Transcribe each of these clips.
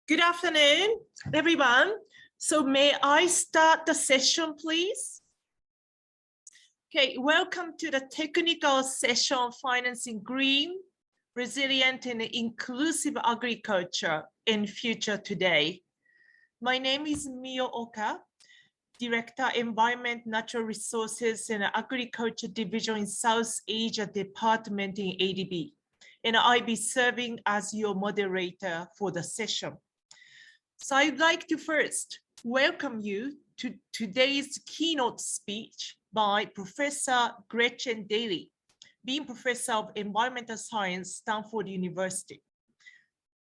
Good afternoon, everyone. So may I start the session, please? Okay, welcome to the technical session, Financing Green, Resilient and Inclusive Agriculture in Future Today. My name is Mio Oka, Director, Environment, Natural Resources and Agriculture Division in South Asia Department in ADB. And I'll be serving as your moderator for the session. So I'd like to first welcome you to today's keynote speech by Professor Gretchen Daly, being Professor of Environmental Science, Stanford University.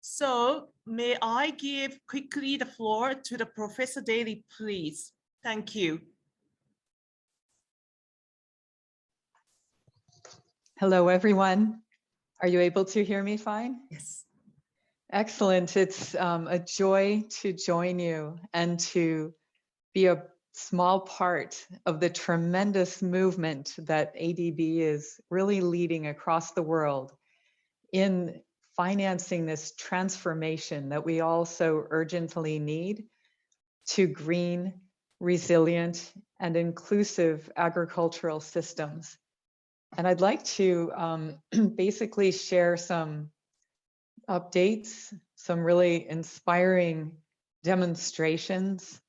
So may I give quickly the floor to the Professor Daly, please. Thank you. Hello, everyone. Are you able to hear me fine? Yes. Excellent. It's a joy to join you and to be a small part of the tremendous movement that ADB is really leading across the world in financing this transformation that we all so urgently need to green, resilient, and inclusive agricultural systems. And I'd like to basically share some updates, some really inspiring demonstrations,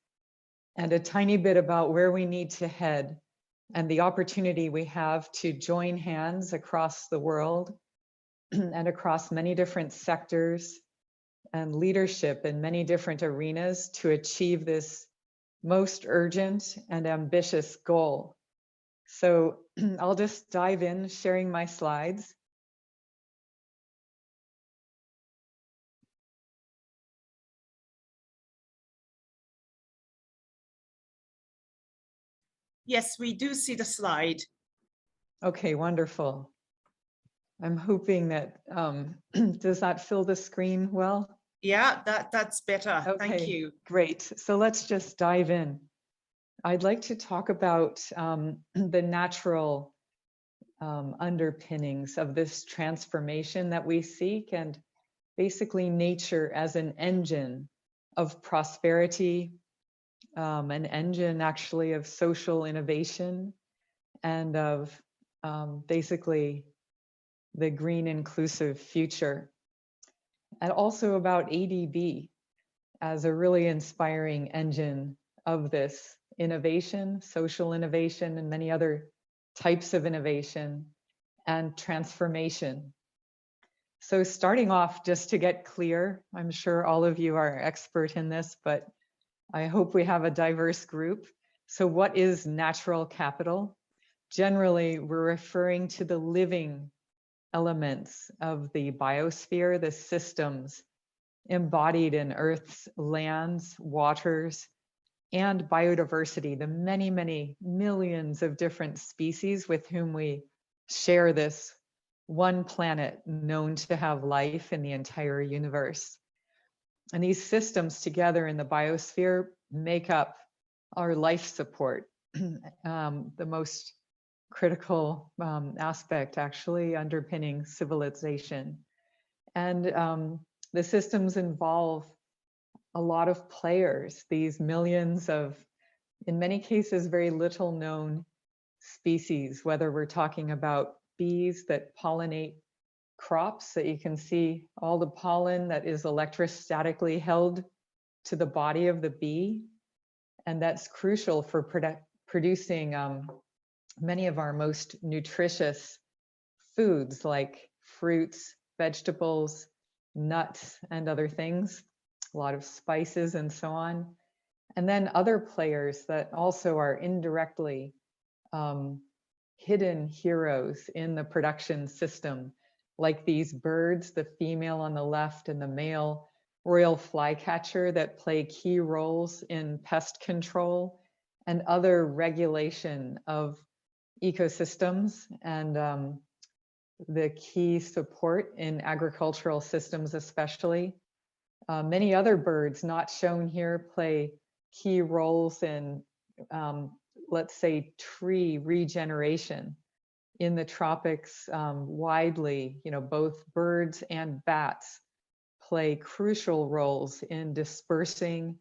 and a tiny bit about where we need to head and the opportunity we have to join hands across the world and across many different sectors and leadership in many different arenas to achieve this most urgent and ambitious goal. So I'll just dive in, sharing my slides. Yes, we do see the slide. Okay, wonderful. I'm hoping that, does that fill the screen well? Yeah, that's better. Okay, thank you. Great. So let's just dive in. I'd like to talk about the natural underpinnings of this transformation that we seek, and basically nature as an engine of prosperity, an engine actually of social innovation, and of basically the green inclusive future. And also about ADB as a really inspiring engine of this innovation, social innovation, and many other types of innovation and transformation. So starting off, just to get clear, I'm sure all of you are expert in this, but I hope we have a diverse group. So what is natural capital? Generally, we're referring to the living elements of the biosphere, the systems embodied in Earth's lands, waters, and biodiversity, the many, many millions of different species with whom we share this one planet known to have life in the entire universe. And these systems together in the biosphere make up our life support, the most critical aspect actually underpinning civilization. And the systems involve a lot of players, these millions of, in many cases, very little known species, whether we're talking about bees that pollinate crops, that you can see all the pollen that is electrostatically held to the body of the bee. And that's crucial for producing many of our most nutritious foods like fruits, vegetables, nuts, and other things, a lot of spices and so on. And then other players that also are indirectly hidden heroes in the production system, like these birds, the female on the left and the male royal flycatcher that play key roles in pest control and other regulation of ecosystems and the key support in agricultural systems especially. Many other birds not shown here play key roles in, let's say, tree regeneration in the tropics widely. You know, both birds and bats play crucial roles in dispersing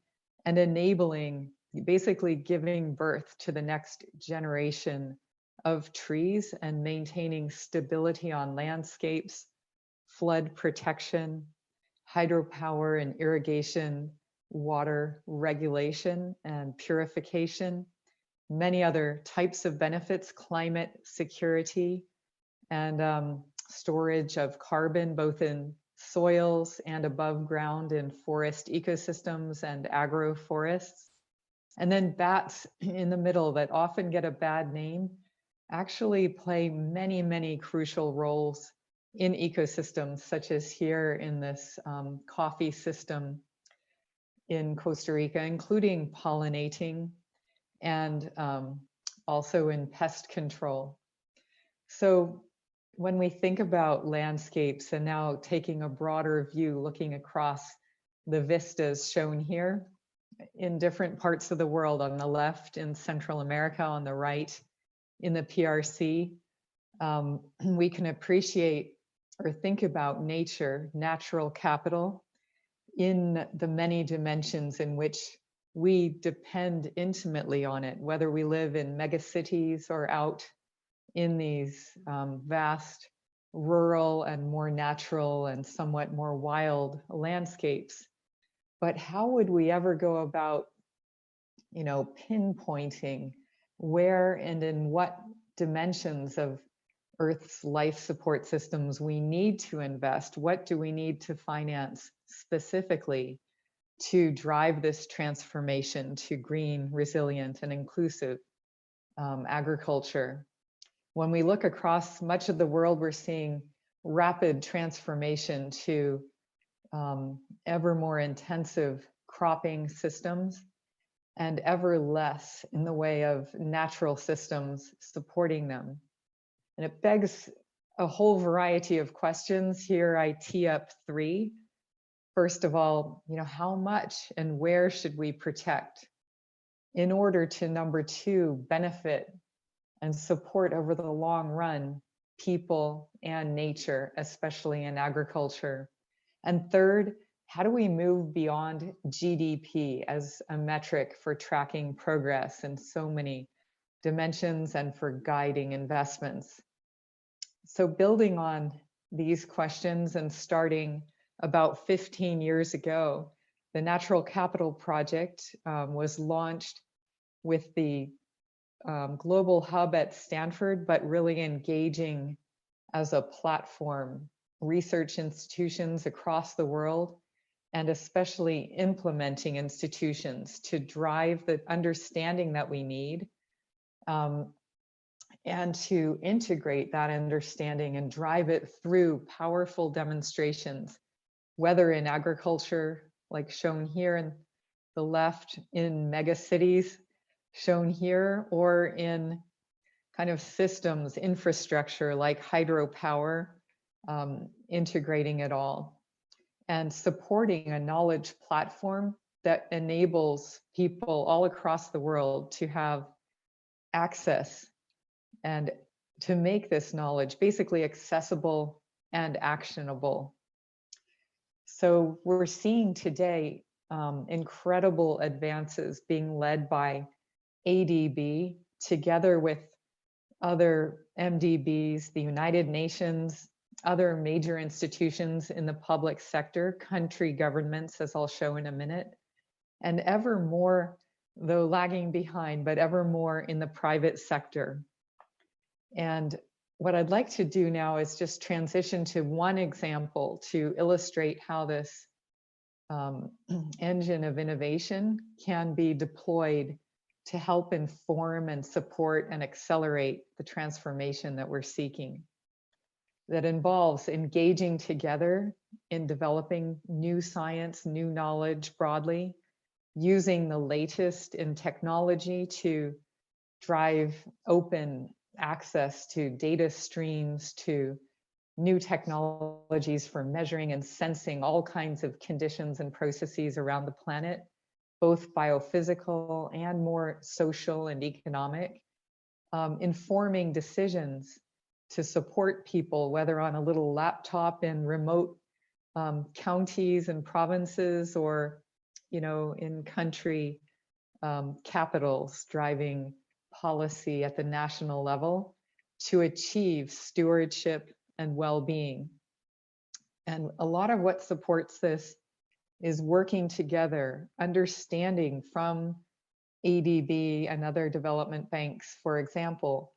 and enabling, basically giving birth to the next generation of trees and maintaining stability on landscapes, flood protection, hydropower and irrigation, water regulation and purification, many other types of benefits, climate security, and storage of carbon, both in soils and above ground in forest ecosystems and agroforests. And then bats in the middle that often get a bad name actually play many, many crucial roles in ecosystems, such as here in this coffee system in Costa Rica, including pollinating and also in pest control. So when we think about landscapes and now taking a broader view, looking across the vistas shown here in different parts of the world, on the left in Central America, on the right in the PRC, we can appreciate or think about nature, natural capital, in the many dimensions in which we depend intimately on it, whether we live in megacities or out in these vast rural and more natural and somewhat more wild landscapes. But how would we ever go about, pinpointing where and in what dimensions of Earth's life support systems we need to invest? What do we need to finance specifically to drive this transformation to green, resilient, and inclusive agriculture? When we look across much of the world, we're seeing rapid transformation to ever more intensive cropping systems and ever less in the way of natural systems supporting them. And it begs a whole variety of questions. Here I tee up three. First of all, how much and where should we protect in order to, number two, benefit and support over the long run people and nature, especially in agriculture? And third, how do we move beyond GDP as a metric for tracking progress in so many dimensions and for guiding investments? So building on these questions and starting about 15 years ago, the Natural Capital Project was launched with the global hub at Stanford, but really engaging as a platform research institutions across the world, and especially implementing institutions to drive the understanding that we need, and to integrate that understanding and drive it through powerful demonstrations, whether in agriculture, like shown here in the left, in megacities, shown here, or in kind of systems, infrastructure like hydropower, integrating it all, and supporting a knowledge platform that enables people all across the world to have access and to make this knowledge basically accessible and actionable. So we're seeing today incredible advances being led by ADB together with other MDBs, the United Nations, other major institutions in the public sector, country governments, as I'll show in a minute, and ever more, though lagging behind, but ever more in the private sector. And what I'd like to do now is just transition to one example to illustrate how this engine of innovation can be deployed to help inform and support and accelerate the transformation that we're seeking. That involves engaging together in developing new science, new knowledge broadly, using the latest in technology to drive open access to data streams, to new technologies for measuring and sensing all kinds of conditions and processes around the planet, both biophysical and more social and economic, informing decisions to support people, whether on a little laptop in remote counties and provinces, or, in country capitals driving policy at the national level to achieve stewardship and well-being. And a lot of what supports this is working together, understanding from ADB and other development banks, for example,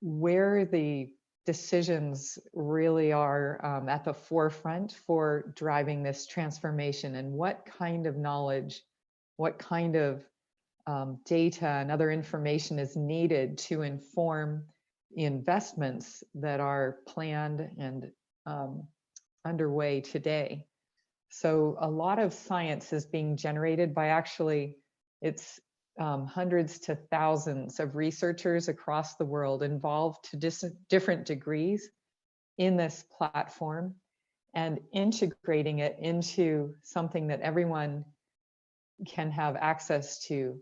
where the decisions really are at the forefront for driving this transformation, and what kind of knowledge, what kind of data and other information is needed to inform the investments that are planned and underway today. So a lot of science is being generated by it's hundreds to thousands of researchers across the world involved to different degrees in this platform, and integrating it into something that everyone can have access to,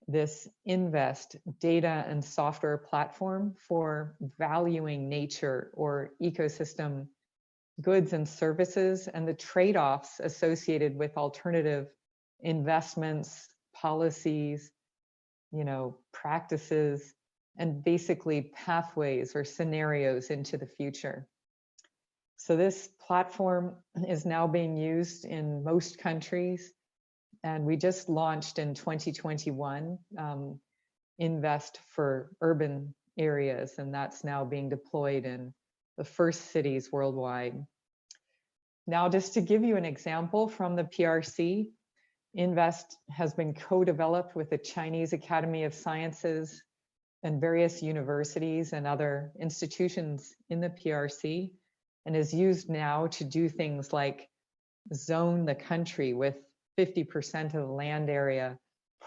this Invest data and software platform for valuing nature or ecosystem goods and services, and the trade-offs associated with alternative investments, policies, practices, and basically pathways or scenarios into the future. So this platform is now being used in most countries, and we just launched in 2021 Invest for urban areas, and that's now being deployed in the first cities worldwide. Now, just to give you an example from the PRC, Invest has been co-developed with the Chinese Academy of Sciences and various universities and other institutions in the PRC, and is used now to do things like zone the country with 50% of the land area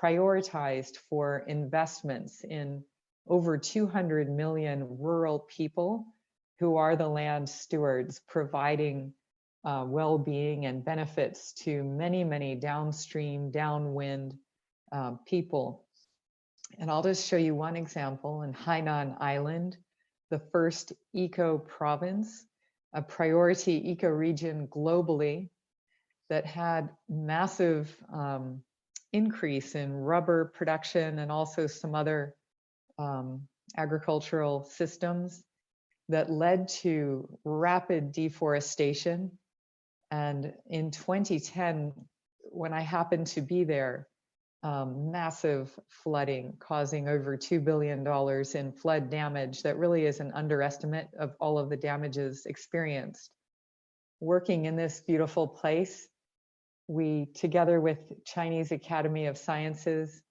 prioritized for investments in over 200 million rural people who are the land stewards, providing well-being and benefits to many, many downstream, downwind people. And I'll just show you one example in Hainan Island, the first eco province, a priority ecoregion globally that had massive increase in rubber production and also some other agricultural systems that led to rapid deforestation. And in 2010, when I happened to be there, massive flooding causing over $2 billion in flood damage that really is an underestimate of all of the damages experienced. Working in this beautiful place, we, together with Chinese Academy of Sciences,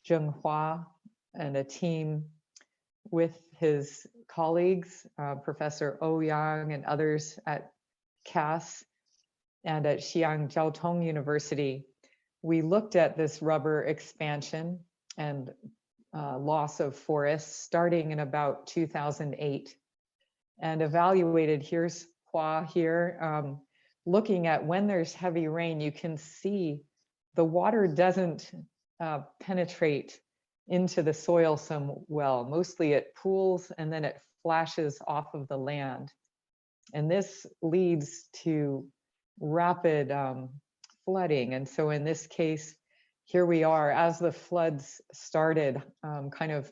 Zheng Hua, and a team with his colleagues, Professor Ouyang and others at CAS and at Xi'an Jiaotong University, we looked at this rubber expansion and loss of forests starting in about 2008, and evaluated, here's Hua here, looking at when there's heavy rain, you can see the water doesn't penetrate into the soil so well. Mostly it pools and then it flashes off of the land. And this leads to rapid flooding. And so in this case, here we are, as the floods started, kind of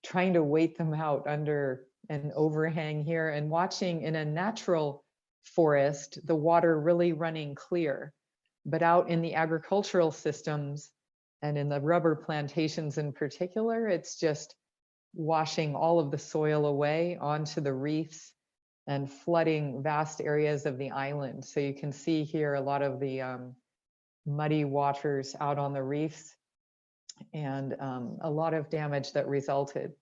trying to wait them out under an overhang here, and watching in a natural forest, the water really running clear. But out in the agricultural systems and in the rubber plantations in particular, it's just washing all of the soil away onto the reefs and flooding vast areas of the island. So you can see here a lot of the muddy waters out on the reefs, and a lot of damage that resulted.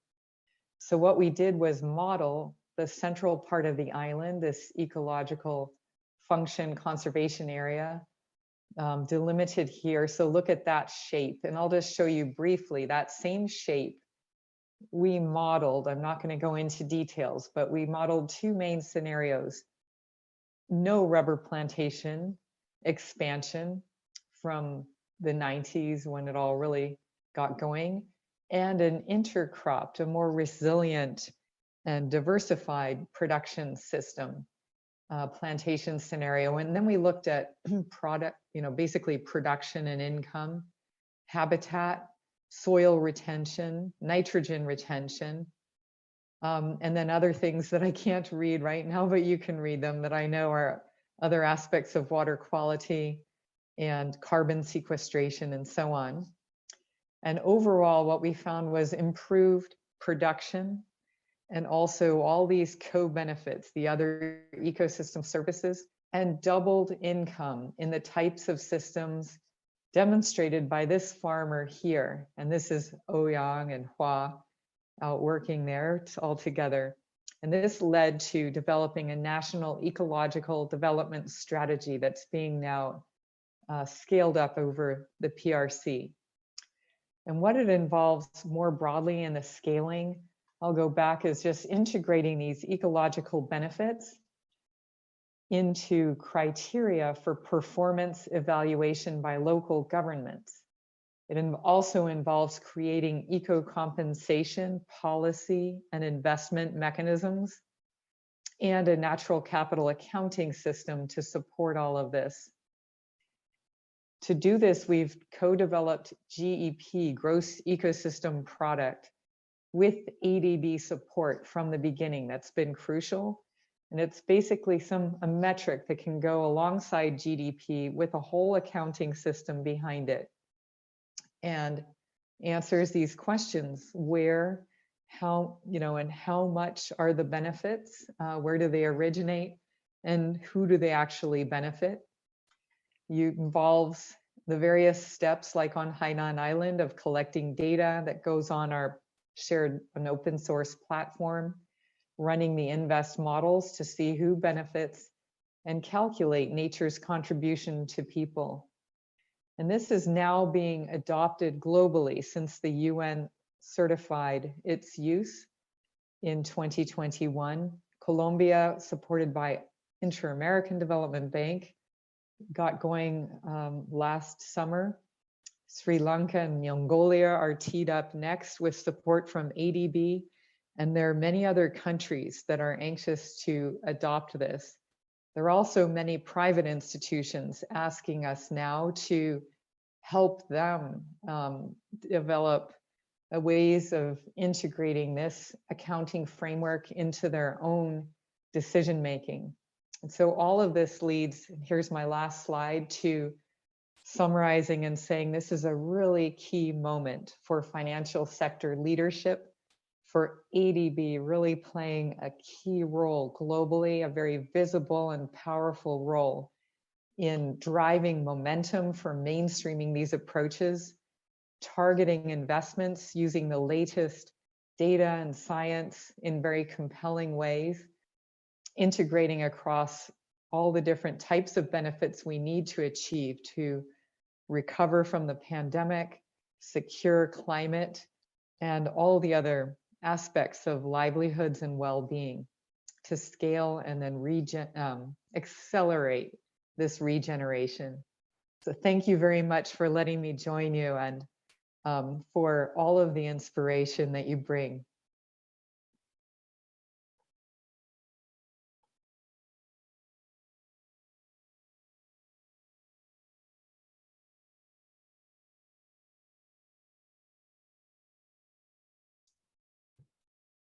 So what we did was model the central part of the island, this ecological function conservation area, delimited here. So look at that shape, and I'll just show you briefly that same shape we modeled. I'm not going to go into details, but we modeled two main scenarios: no rubber plantation expansion from the 90s when it all really got going, and an intercropped, a more resilient and diversified production system. plantation scenario. And then we looked at product, basically production and income, habitat, soil retention, nitrogen retention, and then other things that I can't read right now, but you can read them, that I know are other aspects of water quality and carbon sequestration and so on. And overall, what we found was improved production and also all these co-benefits, the other ecosystem services, and doubled income in the types of systems demonstrated by this farmer here. And this is Ouyang and Hua out working there all together. And this led to developing a national ecological development strategy that's being now scaled up over the PRC. And what it involves more broadly in the scaling, I'll go back, is just integrating these ecological benefits into criteria for performance evaluation by local governments. It also involves creating eco-compensation policy and investment mechanisms and a natural capital accounting system to support all of this. To do this, we've co-developed GEP, Gross Ecosystem Product, with ADB support from the beginning. That's been crucial. And it's basically a metric that can go alongside GDP with a whole accounting system behind it, and answers these questions: where, how, and how much are the benefits, where do they originate, and who do they actually benefit? It involves the various steps, like on Hainan Island, of collecting data that goes on our shared and open source platform, running the invest models to see who benefits, and calculate nature's contribution to people. And this is now being adopted globally since the UN certified its use in 2021. Colombia, supported by Inter-American Development Bank, got going last summer. Sri Lanka and Mongolia are teed up next with support from ADB. And there are many other countries that are anxious to adopt this. There are also many private institutions asking us now to help them develop ways of integrating this accounting framework into their own decision making. And so all of this leads, here's my last slide, to summarizing and saying this is a really key moment for financial sector leadership, for ADB really playing a key role globally, a very visible and powerful role in driving momentum for mainstreaming these approaches, targeting investments using the latest data and science in very compelling ways, integrating across all the different types of benefits we need to achieve to recover from the pandemic, secure climate, and all the other aspects of livelihoods and well-being to scale and then accelerate this regeneration. So thank you very much for letting me join you, and for all of the inspiration that you bring.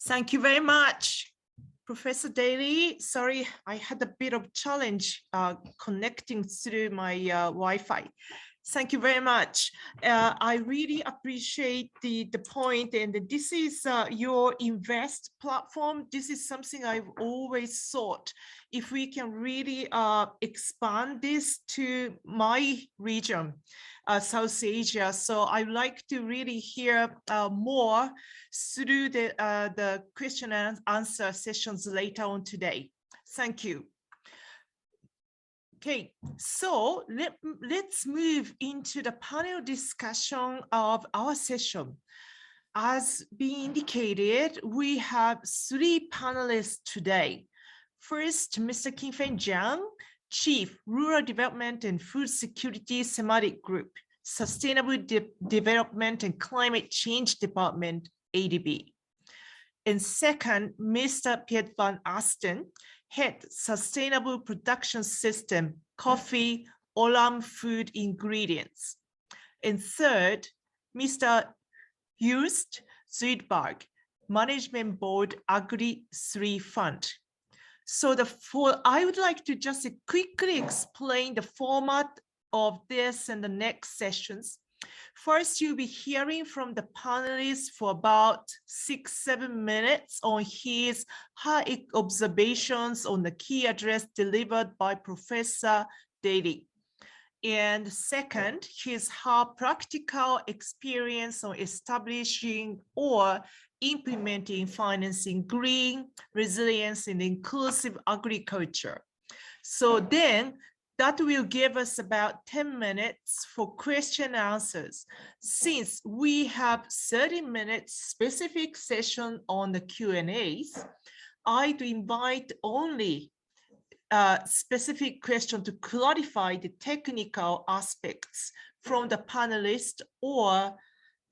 Thank you very much, Professor Daly. Sorry, I had a bit of challenge connecting through my Wi-Fi. Thank you very much. I really appreciate the point, and this is your invest platform. This is something I've always thought, if we can really expand this to my region, South Asia. So I'd like to really hear more through the question and answer sessions later on today. Thank you. Okay, so let's move into the panel discussion of our session. As being indicated, we have 3 panelists today. First, Mr. Qingfeng Jiang, Chief Rural Development and Food Security Thematic Group, Sustainable Development and Climate Change Department, ADB. And second, Mr. Piet van Asten, Head Sustainable Production System, Coffee, Olam Food Ingredients. And third, Mr. Joost Zuidberg, Management Board Agri-3 Fund. So I would like to just quickly explain the format of this and the next sessions. First, you'll be hearing from the panelists for about 6-7 minutes on his high observations on the key address delivered by Professor Daly. And second, her practical experience on establishing or implementing financing green, resilience, and inclusive agriculture. So then that will give us about 10 minutes for question and answers. Since we have 30 minutes specific session on the Q&As, I'd invite only specific question to clarify the technical aspects from the panelist or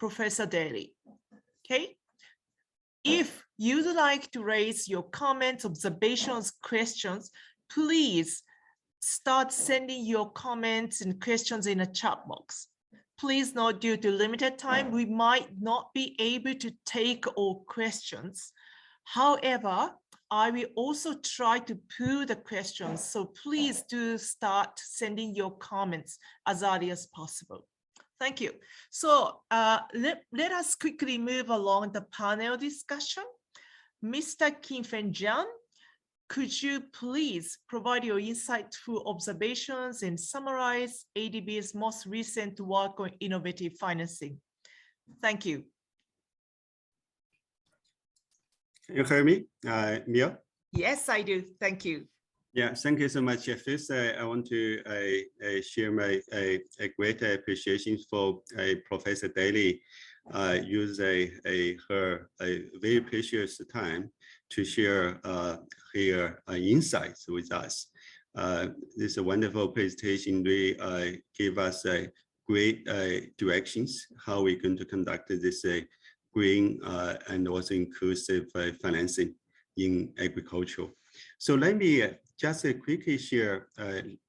Professor Daly. Okay. If you'd like to raise your comments, observations, questions, please start sending your comments and questions in a chat box. Please note, due to limited time, we might not be able to take all questions. However, I will also try to pull the questions, so please do start sending your comments as early as possible. Thank you. So let us quickly move along the panel discussion. Mr. Kim-Fen Jian, could you please provide your insightful observations and summarize ADB's most recent work on innovative financing? Thank you. Can you hear me, Mia? Yes, I do. Thank you. Yeah, thank you so much. First, I want to share my great appreciation for Professor Daly use her very precious time to share her insights with us. This is a wonderful presentation. Really gave us great directions how we're going to conduct this green and also inclusive financing in agriculture. So let me just quickly share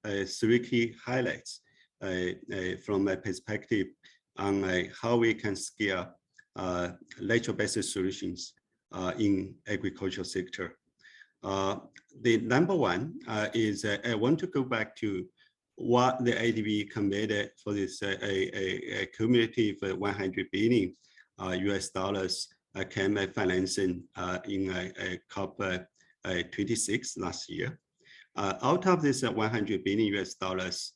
3 key highlights from my perspective on how we can scale nature-based solutions in agricultural sector. The number one is I want to go back to what the ADB committed for this a cumulative $100 billion US dollars climate financing in COP 26 last year. Out of this $100 billion US dollars,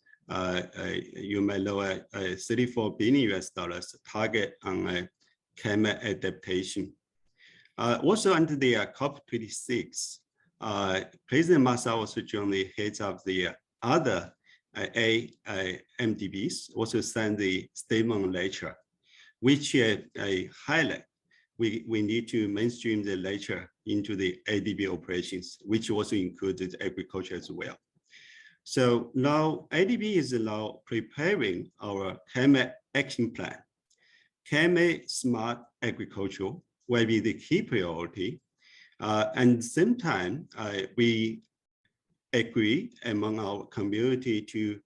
you may know $34 billion US dollars target on climate adaptation. Also under the COP 26, President Massa also joined the heads of the other MDBs, also signed the statement on nature, which highlight we need to mainstream the nature into the ADB operations, which also included agriculture as well. So now ADB is now preparing our climate action plan. Climate smart agriculture will be the key priority. And at the same time, we agree among our community to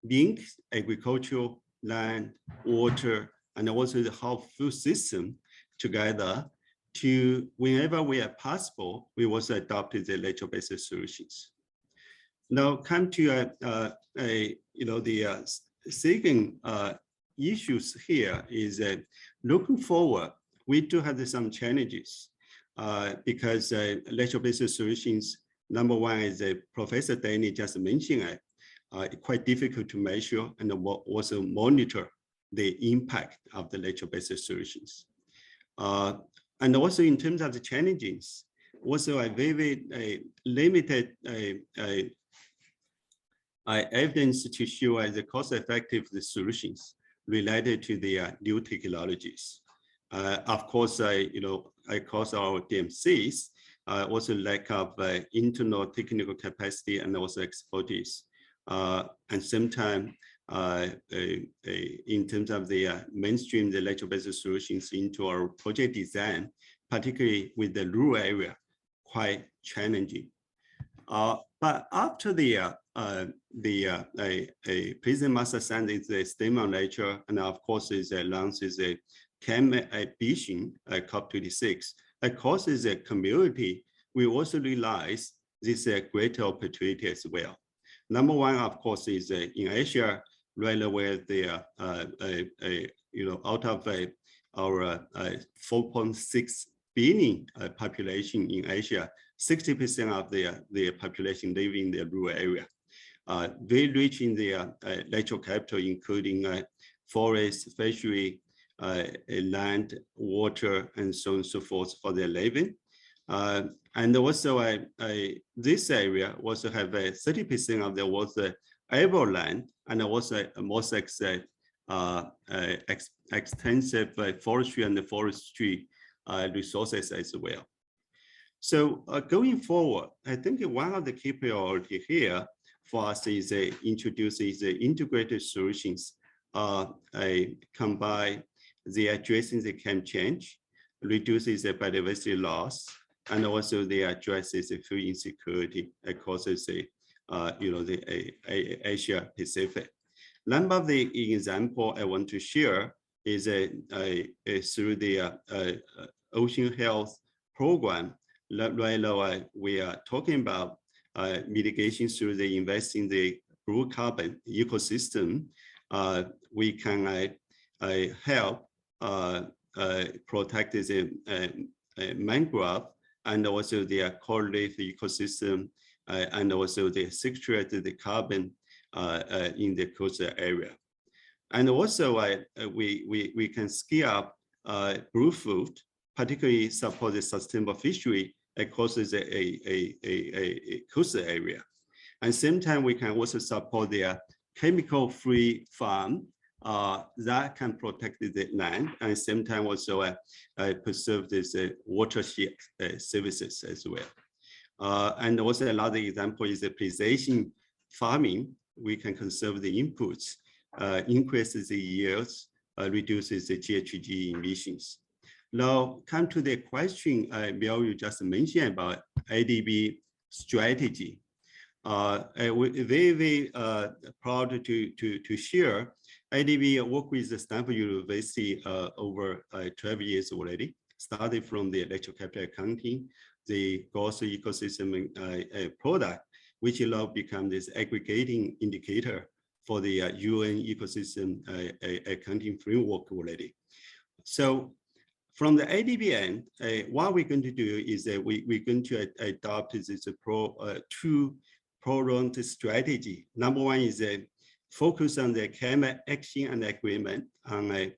link agricultural, land, water, and also the whole food system together to, whenever we are possible, we also adopted the nature-based solutions. Now come to the second issues here is that looking forward, we do have some challenges because nature-based solutions, number one is Professor Danny just mentioned quite difficult to measure and also monitor the impact of the nature-based solutions. And also in terms of the challenges, also a very limited evidence to show the cost-effective solutions related to the new technologies. Of course, across our DMCs, also lack of internal technical capacity and also expertise. And sometimes, in terms of the mainstream, the nature-based solutions into our project design, particularly with the rural area, quite challenging. But after the President Master Sand is a statement of nature, and of course is announces a ambition COP26. Of course, as a community, we also realize this is a great opportunity as well. Number one, of course, is in Asia, right where the out of our 4.6 billion population in Asia, 60% of the population live in the rural area. Very rich in the natural capital, including forest, fishery, land, water, and so on and so forth for their living. And also this area also have 30% of the was arable land, and also most extensive forestry and forestry resources as well. So going forward, I think one of the key priority here for us is introducing the integrated solutions, combine the addressing the climate change, reduces the biodiversity loss, and also they addresses the food insecurity across the Asia Pacific. Number of the example I want to share is through the Ocean Health Program. Right now, we are talking about mitigation through the investing in the blue carbon ecosystem. We can help protect the mangrove and also the coral reef ecosystem, and also the sequestrate the carbon in the coastal area. And also we can scale up blue food, particularly support the sustainable fishery across a coastal area. And same time, we can also support the chemical-free farm that can protect the land, and same time also preserve this watershed services as well. And also another example is the precision farming. We can conserve the inputs, increases the yields, reduces the GHG emissions. Now, come to the question Bill, you just mentioned about ADB strategy. We're very proud to share ADB work with Stanford University over 12 years already, started from the electro capital accounting, the growth ecosystem product, which now become this aggregating indicator for the UN ecosystem accounting framework already. So from the ADB end, what we're going to do is that we're going to adopt this two-pronged strategy. Number one is focus on the climate action and agreement on a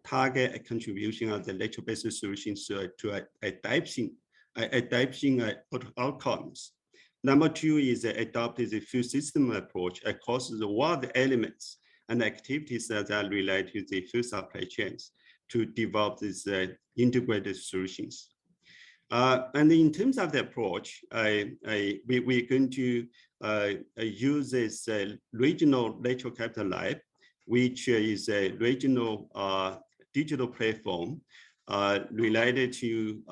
target a contribution of the electro-based solutions to adapting outcomes. Number two is adopt the full system approach across the world elements and activities that are related to the food supply chains to develop these integrated solutions. And in terms of the approach, we're going to use this regional natural capital lab, which is a regional digital platform related to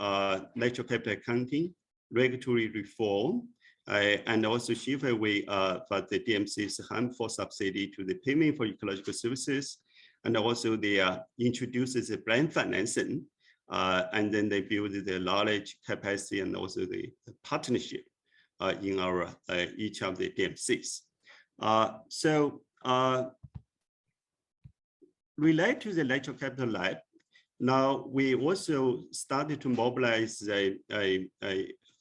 natural capital accounting, regulatory reform, and also shift away for the DMC's harmful subsidy to the payment for ecological services. And also they introduces the brand financing, and then they build the knowledge, capacity, and also the partnership in our each of the DMCs. Related to the natural capital lab, now we also started to mobilize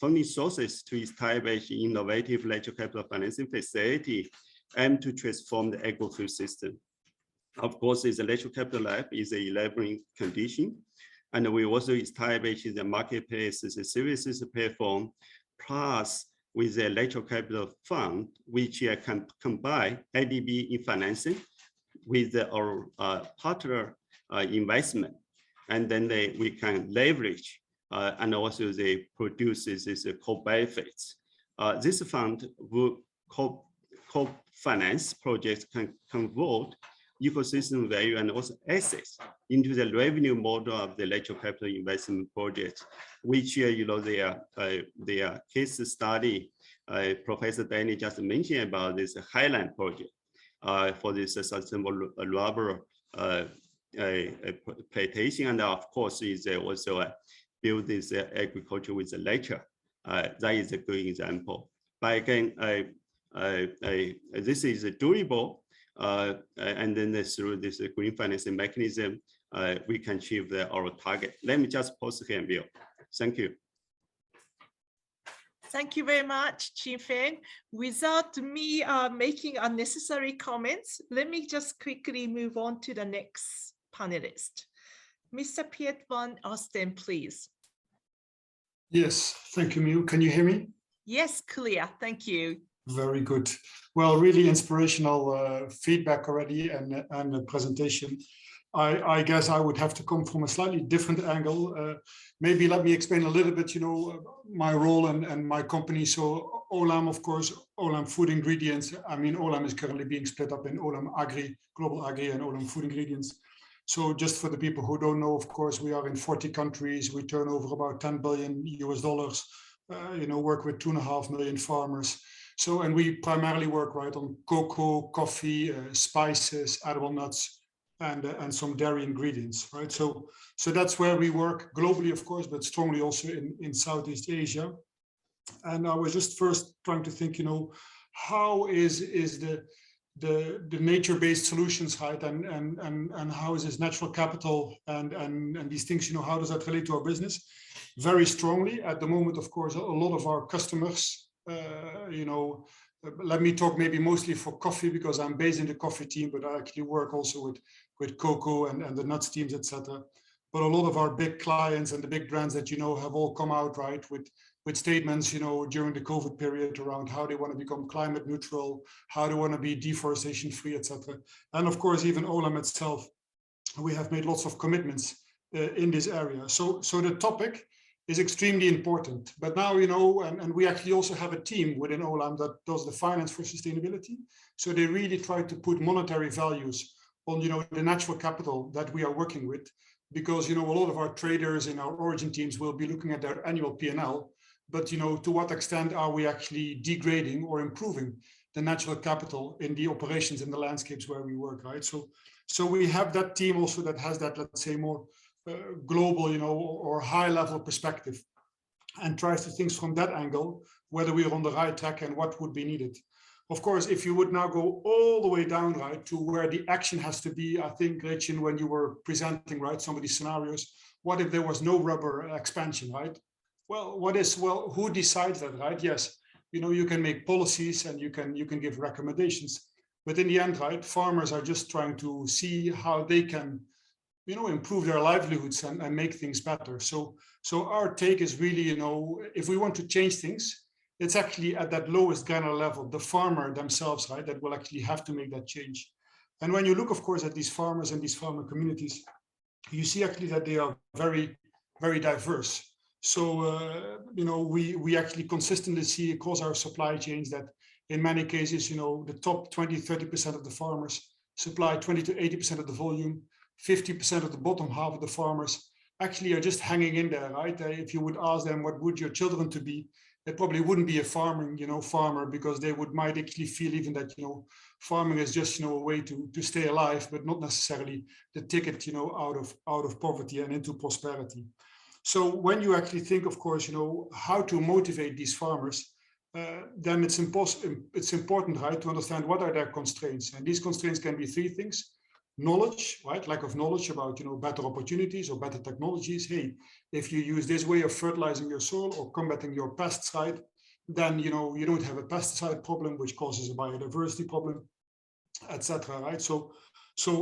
funding sources to establish innovative natural capital financing facility and to transform the agri-food system. Of course, the natural capital lab is an enabling condition. And we also established the marketplace as a services platform, plus with the natural capital fund, which can combine ADB in financing with our partner investment. And then we can leverage and also they produce this co-benefits. This fund will co-finance projects can convert ecosystem value and also assets into the revenue model of the natural capital investment project, which their case study, Professor Danny just mentioned about this Highland project for this sustainable rubber plantation, and of course is also build this agriculture with the nature. That is a good example. But again, this is durable, and then through this green financing mechanism, we can achieve our target. Let me just pause here, Bill. Thank you. Thank you very much, Qingfeng. Without me making unnecessary comments, let me just quickly move on to the next panelist. Mr. Piet van Osten, please. Yes, thank you, Miu. Can you hear me? Yes, clear. Thank you. Very good. Well, really inspirational feedback already and the presentation. I guess I would have to come from a slightly different angle. Maybe let me explain a little bit, my role and my company. So Olam, of course, Olam Food Ingredients. I mean, Olam is currently being split up in Olam Agri, Global Agri, and Olam Food Ingredients. So just for the people who don't know, of course, we are in 40 countries. We turn over about $10 billion US, work with 2.5 million farmers. So, and we primarily work on cocoa, coffee, spices, edible nuts, and some dairy ingredients, right? So that's where we work globally, of course, but strongly also in Southeast Asia. And I was just first trying to think, how is the nature-based solutions, right? And how is this natural capital and these things, how does that relate to our business? Very strongly at the moment, of course, a lot of our customers, let me talk maybe mostly for coffee because I'm based in the coffee team, but I actually work also with cocoa and the nuts teams, etc. But a lot of our big clients and the big brands that have all come out with statements during the COVID period around how they want to become climate neutral, how they want to be deforestation free, etc. And of course, even Olam itself, we have made lots of commitments in this area. So the topic is extremely important. But now, and we actually also have a team within Olam that does the finance for sustainability. So they really try to put monetary values on, the natural capital that we are working with, because, a lot of our traders in our origin teams will be looking at their annual P&L, but, to what extent are we actually degrading or improving the natural capital in the operations in the landscapes where we work, right? So we have that team also that has that, let's say, more global, or high level perspective, and tries to think from that angle, whether we are on the right track and what would be needed. Of course, if you would now go all the way down, right, to where the action has to be, I think, Gretchen, when you were presenting, right, some of these scenarios, what if there was no rubber expansion, right? Well, who decides that, right? Yes, you can make policies and you can give recommendations, but in the end, right, farmers are just trying to see how they can improve their livelihoods and make things better. So our take is really, if we want to change things, it's actually at that lowest granular level, the farmer themselves, right, that will actually have to make that change. And when you look, of course, at these farmers and these farmer communities, you see actually that they are very, very diverse. So, we actually consistently see across our supply chains that in many cases, the top 20, 30% of the farmers supply 20 to 80% of the volume. 50% of the bottom half of the farmers actually are just hanging in there, right? If you would ask them, what would your children to be? They probably wouldn't be a farmer, because they might actually feel even that, farming is just, a way to stay alive, but not necessarily the ticket, out of poverty and into prosperity. So when you actually think, of course, how to motivate these farmers, then it's important, right, to understand what are their constraints. And these constraints can be three things. Knowledge, right? Lack of knowledge about, better opportunities or better technologies. Hey, if you use this way of fertilizing your soil or combating your pesticide, then, you don't have a pesticide problem, which causes a biodiversity problem, etc. Right? So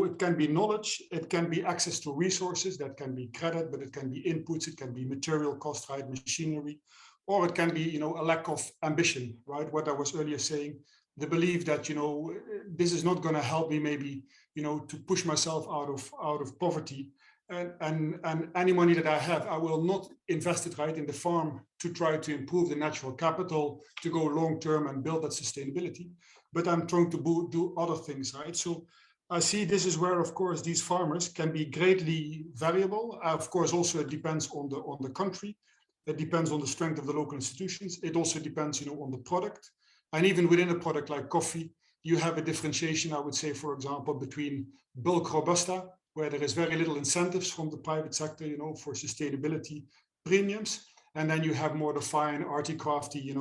it can be knowledge, it can be access to resources, that can be credit, but it can be inputs, it can be material cost, right? Machinery, or it can be, a lack of ambition, right? What I was earlier saying, the belief that, this is not going to help me maybe, to push myself out of poverty, and any money that I have, I will not invest it, right, in the farm to try to improve the natural capital, to go long term and build that sustainability, but I'm trying to do other things, right? So I see this is where, of course, these farmers can be greatly variable. Of course, also it depends on the country. It depends on the strength of the local institutions. It also depends, on the product. And even within a product like coffee, you have a differentiation, I would say, for example, between bulk Robusta, where there is very little incentives from the private sector, for sustainability premiums. And then you have more the fine, arty, crafty,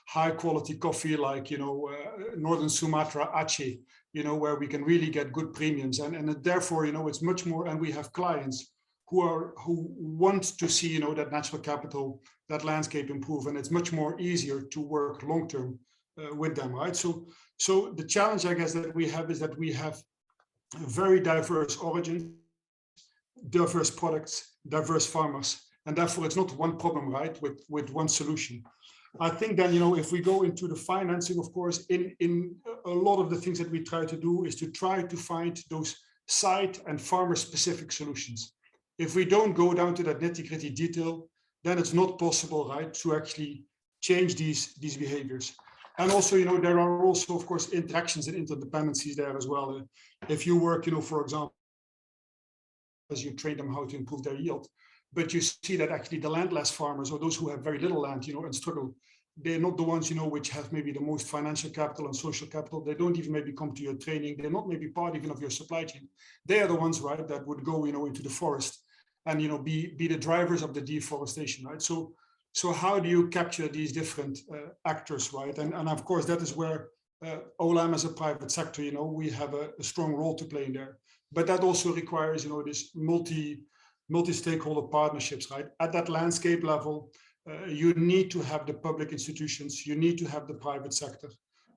high quality coffee like, Northern Sumatra Aceh, where we can really get good premiums. And therefore, it's much more, and we have clients who want to see, that natural capital, that landscape improve. And it's much more easier to work long-term with them, right? So the challenge, I guess, that we have is that we have very diverse origins, diverse products, diverse farmers. And therefore, it's not one problem, right, with one solution. I think then, if we go into the financing, of course, in a lot of the things that we try to do is to try to find those site and farmer specific solutions. If we don't go down to that nitty-gritty detail, then it's not possible, right, to actually change these behaviors. And also, there are also, of course, interactions and interdependencies there as well. If you work, for example, as you train them how to improve their yield, but you see that actually the landless farmers, or those who have very little land, and struggle, they're not the ones, which have maybe the most financial capital and social capital. They don't even maybe come to your training. They're not maybe part even of your supply chain. They are the ones, right, that would go, into the forest and, be the drivers of the deforestation, right? So how do you capture these different actors, right? And of course, that is where OLAM as a private sector, we have a strong role to play in there. But that also requires, this multi-stakeholder partnerships, right? At that landscape level, you need to have the public institutions, you need to have the private sector,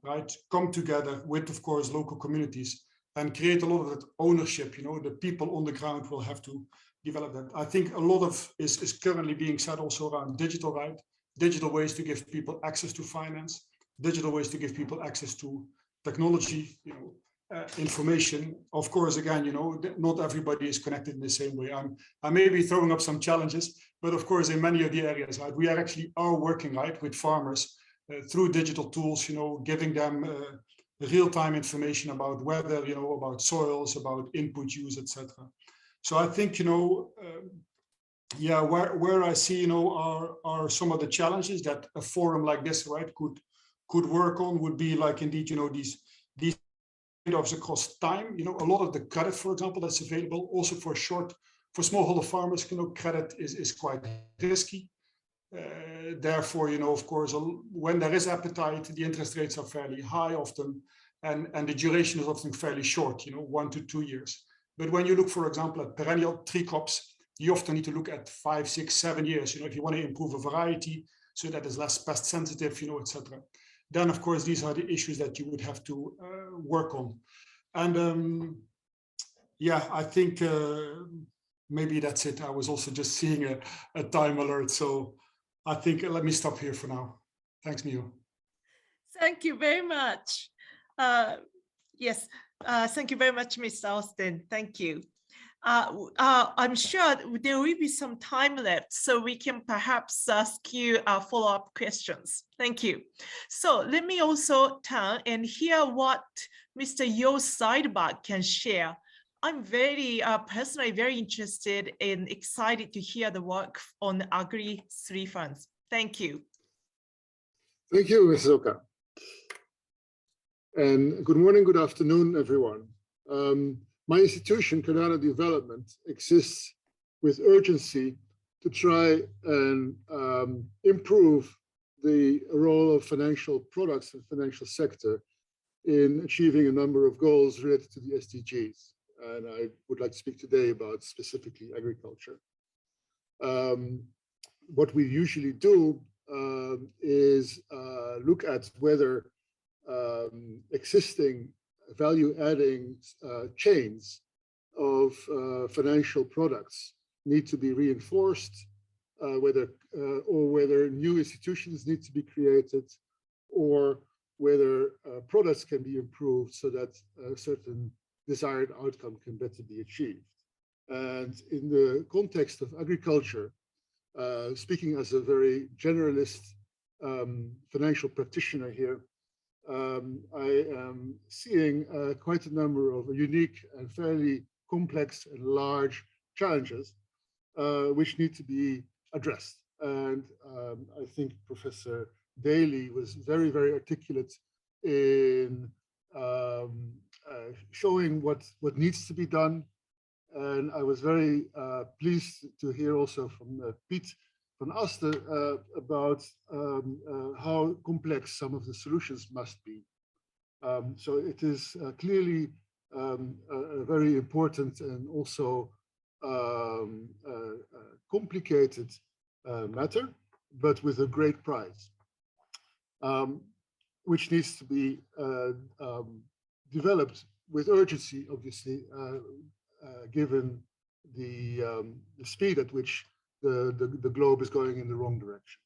right? Come together with, of course, local communities and create a lot of that ownership. The people on the ground will have to develop that. I think a lot of is currently being said also around digital, right? Digital ways to give people access to finance, digital ways to give people access to technology, information. Of course, again, not everybody is connected in the same way. I may be throwing up some challenges, but of course, in many of the areas, right, we are working, right, with farmers through digital tools, giving them real-time information about weather, about soils, about input use, etc. So I think, where I see, are some of the challenges that a forum like this, right, could work on would be like indeed, these trade-offs across time. A lot of the credit, for example, that's available also for smallholder farmers, credit is quite risky. Therefore, of course, when there is appetite, the interest rates are fairly high often, and the duration is often fairly short, 1 to 2 years. But when you look, for example, at perennial tree crops, you often need to look at 5, 6, 7 years, if you want to improve a variety so that is less pest sensitive, etc. Then, of course, these are the issues that you would have to work on. And I think maybe that's it. I was also just seeing a time alert. So I think let me stop here for now. Thanks, Mio. Thank you very much. Yes, thank you very much, Mr. Austin. Thank you. I'm sure there will be some time left, so we can perhaps ask you follow-up questions. Thank you. So let me also turn and hear what Mr. Yo Seidbach can share. I'm very personally very interested and excited to hear the work on the Agri-3 funds. Thank you. Thank you, Ms. Oka. And good morning, good afternoon, everyone. My institution, Cardano Development, exists with urgency to try and improve the role of financial products and financial sector in achieving a number of goals related to the SDGs. And I would like to speak today about specifically agriculture. What we usually do is look at whether existing value-adding chains of financial products need to be reinforced, whether new institutions need to be created, or whether products can be improved so that a certain desired outcome can better be achieved. And in the context of agriculture, speaking as a very generalist financial practitioner here, I am seeing quite a number of unique and fairly complex and large challenges which need to be addressed. And I think Professor Daly was very, very articulate in showing what needs to be done. And I was very pleased to hear also from Piet van Asten about how complex some of the solutions must be. So it is clearly a very important and also complicated matter, but with a great prize, which needs to be developed with urgency, obviously, given the speed at which the globe is going in the wrong direction.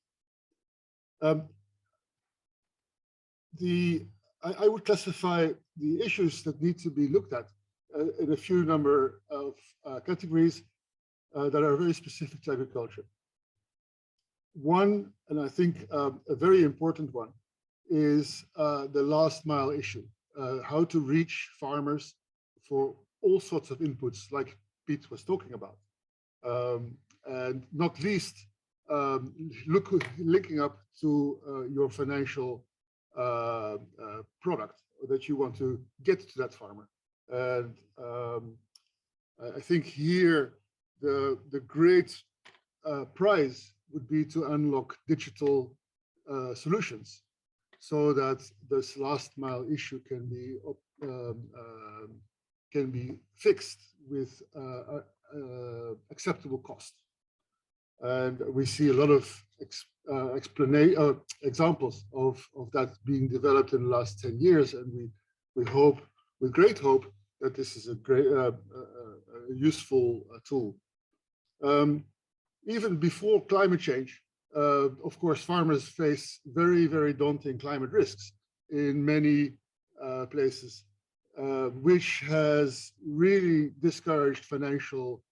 I would classify the issues that need to be looked at in a few number of categories that are very specific to agriculture. One, and I think a very important one, is the last mile issue, how to reach farmers for all sorts of inputs like Piet was talking about. And not least, linking up to your financial product that you want to get to that farmer. And I think here the great prize would be to unlock digital solutions so that this last mile issue can be fixed with acceptable cost. And we see a lot of examples of that being developed in the last 10 years, and we hope, with great hope, that this is a great useful tool. Even before climate change, of course, farmers face very, very daunting climate risks in many places, which has really discouraged financial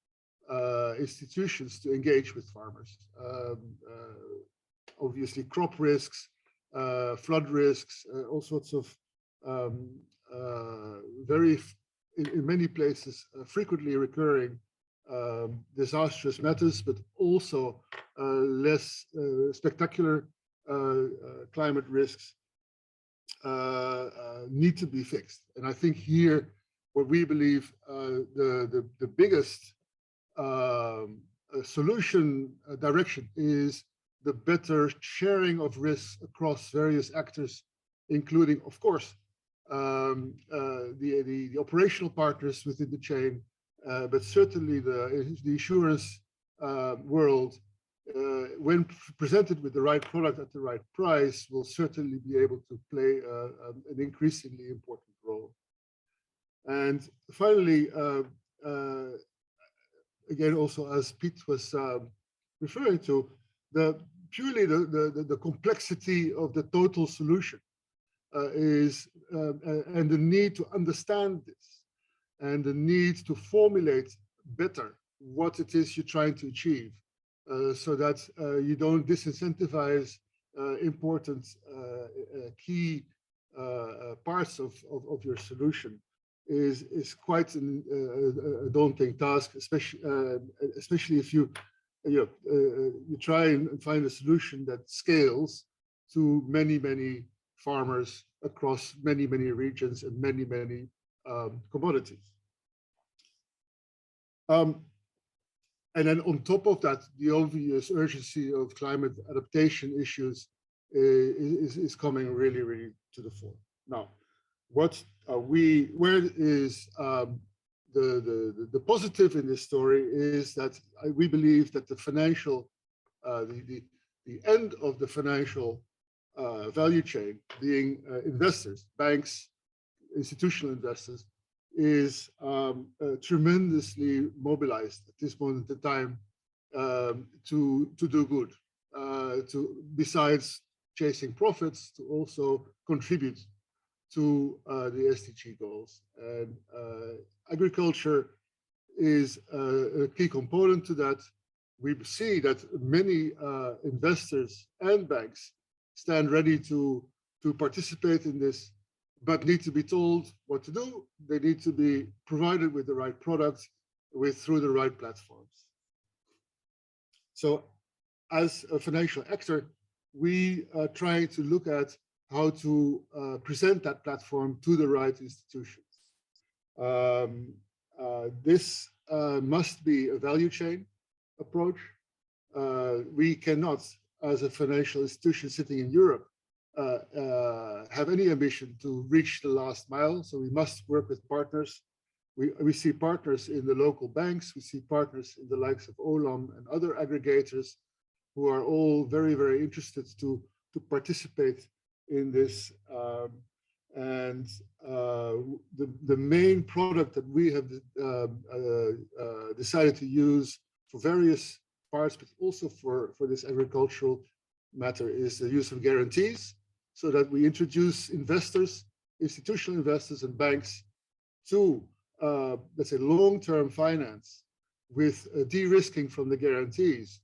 institutions to engage with farmers. Obviously, crop risks, flood risks, all sorts of in many places, frequently recurring disastrous matters, but also less spectacular climate risks need to be fixed. And I think here, what we believe the biggest solution direction is the better sharing of risks across various actors, including, of course, the operational partners within the chain, but certainly the insurance world, when presented with the right product at the right price, will certainly be able to play an increasingly important role. And finally, again, also as Piet was referring to, purely the complexity of the total solution and the need to understand this, and the need to formulate better what it is you're trying to achieve, so that you don't disincentivize important key parts of your solution, is quite a daunting task, especially if you try and find a solution that scales to many farmers across many regions and many commodities. And then on top of that, the obvious urgency of climate adaptation issues is coming really to the fore. Now, where is the positive in this story is that we believe that the financial, the end of the financial value chain, being investors, banks, institutional investors, is tremendously mobilized at this moment in time to do good, besides chasing profits, to also contribute to the SDG goals. And agriculture is a key component to that. We see that many investors and banks stand ready to to participate in this, but need to be told what to do. They need to be provided with the right products through the right platforms. So as a financial actor, we try to look at how to present that platform to the right institutions. This must be a value chain approach. We cannot, as a financial institution sitting in Europe, have any ambition to reach the last mile. So we must work with partners. We see partners in the local banks. We see partners in the likes of Olam and other aggregators who are all very, very interested to participate in this. The main product that we have decided to use for various parts, but also for this agricultural matter, is the use of guarantees, so that we introduce investors, institutional investors and banks to, let's say, long-term finance with de-risking from the guarantees,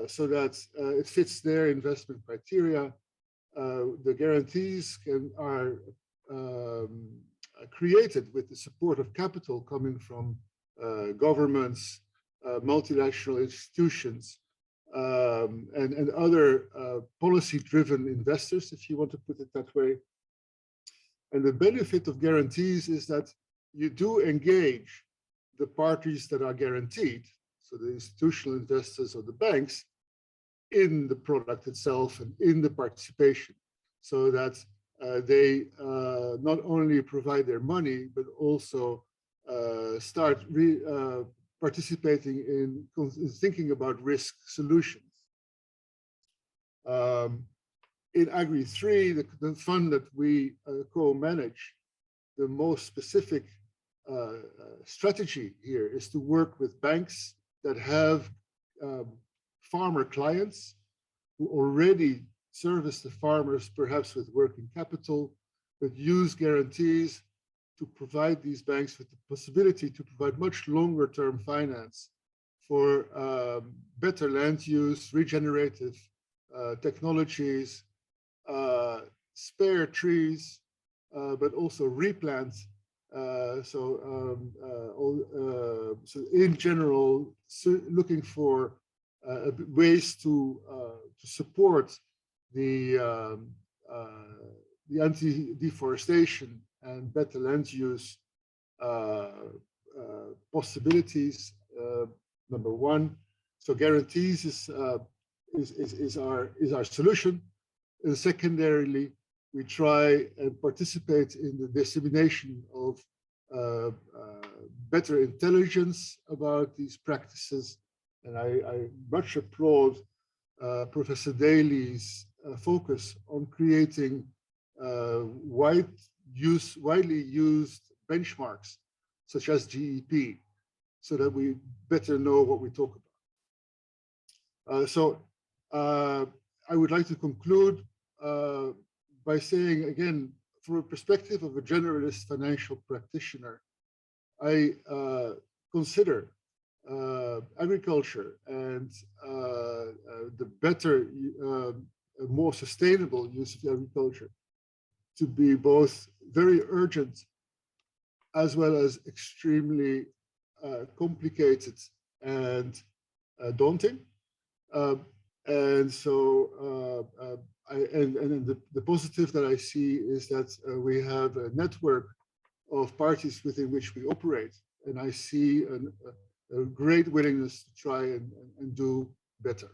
so that it fits their investment criteria. The guarantees are created with the support of capital coming from governments, multilateral institutions, and other policy-driven investors, if you want to put it that way. And the benefit of guarantees is that you do engage the parties that are guaranteed, so the institutional investors or the banks, in the product itself and in the participation, so that they not only provide their money, but also start participating in thinking about risk solutions. In Agri3, the fund that we co-manage, the most specific strategy here is to work with banks that have farmer clients who already service the farmers, perhaps with working capital, but use guarantees to provide these banks with the possibility to provide much longer term finance for better land use, regenerative technologies, spare trees, but also replant. So in general, looking for ways to support the anti-deforestation and better land use possibilities. Number one, so guarantees is our solution. And secondarily, we try and participate in the dissemination of better intelligence about these practices. And I much applaud Professor Daly's focus on creating widely used benchmarks, such as GEP, so that we better know what we talk about. I would like to conclude by saying, again, from a perspective of a generalist financial practitioner, I consider agriculture and the better, more sustainable use of agriculture to be both very urgent as well as extremely complicated and daunting. And so the positive that I see is that we have a network of parties within which we operate, and I see a great willingness to try and do better.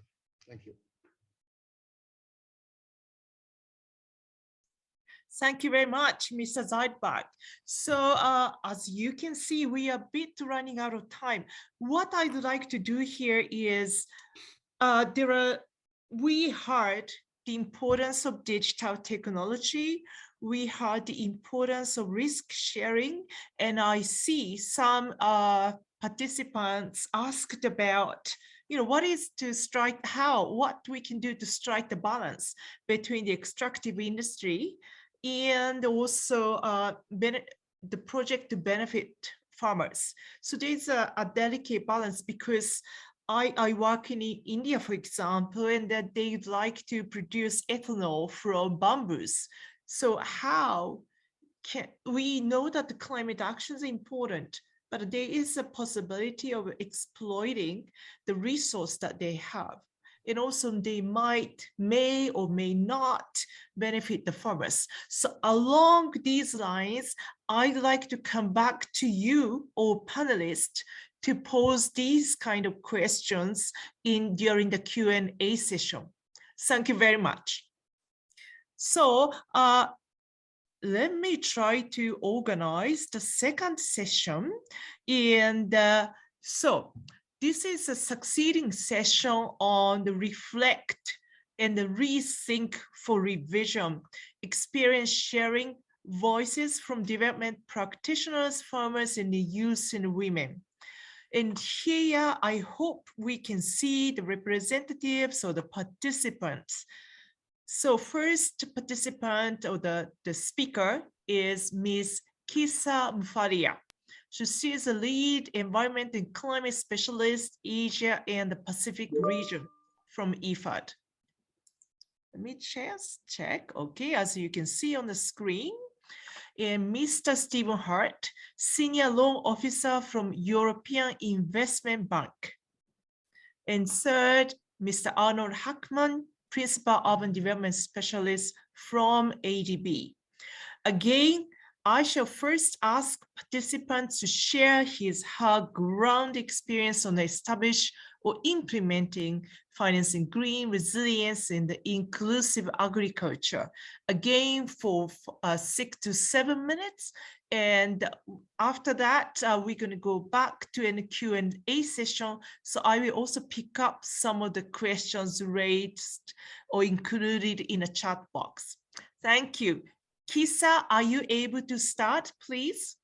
Thank you. Thank you very much, Mr. Zeidbach. So as you can see, we are a bit running out of time. What I'd like to do here is we heard the importance of digital technology. We heard the importance of risk sharing, and I see some participants asked about, what is to strike, what we can do to strike the balance between the extractive industry and also the project to benefit farmers. So there's a delicate balance, because I work in India, for example, and that they'd like to produce ethanol from bamboos. So how can we know that the climate action is important, but there is a possibility of exploiting the resource that they have. And also they may or may not benefit the farmers. So along these lines, I'd like to come back to you, all panelists, to pose these kind of questions during the Q&A session. Thank you very much. So let me try to organize the second session. And so this is a succeeding session on the reflect and the rethink for revision, experience sharing, voices from development practitioners, farmers, and the youth and women. And here, I hope we can see the representatives or the participants. So first participant or the speaker is Ms. Kisa Mfaria. So she is a lead environment and climate specialist, Asia and the Pacific region from IFAD. Let me just check. Okay, as you can see on the screen. And Mr. Stephen Hart, Senior Loan Officer from European Investment Bank. And third, Mr. Arnold Hackman, Principal Urban Development Specialist from ADB. Again, I shall first ask participants to share her ground experience on establish or implementing financing green resilience in the inclusive agriculture. Again, for 6 to 7 minutes. And after that, we're going to go back to a Q&A session. So I will also pick up some of the questions raised or included in a chat box. Thank you. Kisa, are you able to start, please?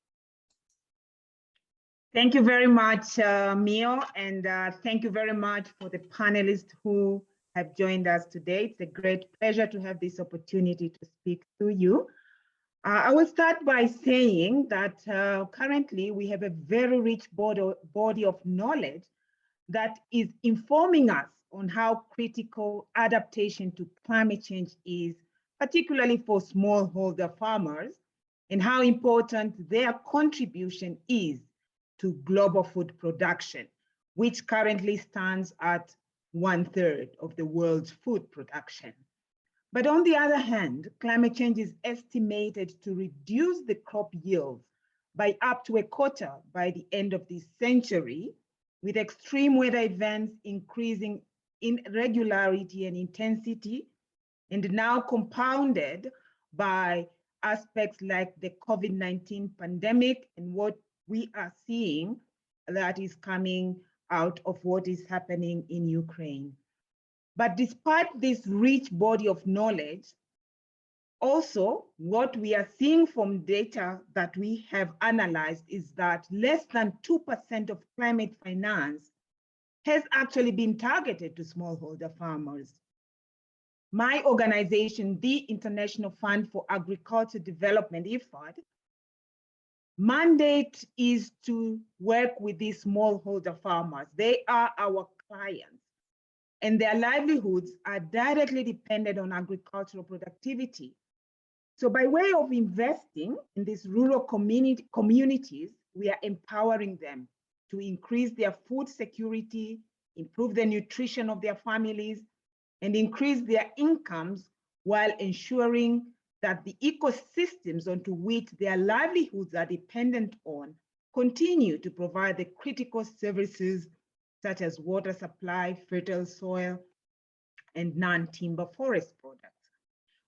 Thank you very much, Mio, and thank you very much for the panelists who have joined us today. It's a great pleasure to have this opportunity to speak to you. I will start by saying that currently we have a very rich body of knowledge that is informing us on how critical adaptation to climate change is, particularly for smallholder farmers, and how important their contribution is to global food production, which currently stands at 1/3 of the world's food production. But on the other hand, climate change is estimated to reduce the crop yields by up to 1/4 by the end of this century, with extreme weather events increasing in regularity and intensity, and now compounded by aspects like the COVID-19 pandemic and what we are seeing that is coming out of what is happening in Ukraine. But despite this rich body of knowledge, also what we are seeing from data that we have analyzed is that less than 2% of climate finance has actually been targeted to smallholder farmers. My organization, the International Fund for Agriculture Development, IFAD, mandate is to work with these smallholder farmers. They are our clients, and their livelihoods are directly dependent on agricultural productivity. So by way of investing in these rural communities, we are empowering them to increase their food security, improve the nutrition of their families, and increase their incomes while ensuring that the ecosystems onto which their livelihoods are dependent on continue to provide the critical services such as water supply, fertile soil, and non-timber forest products.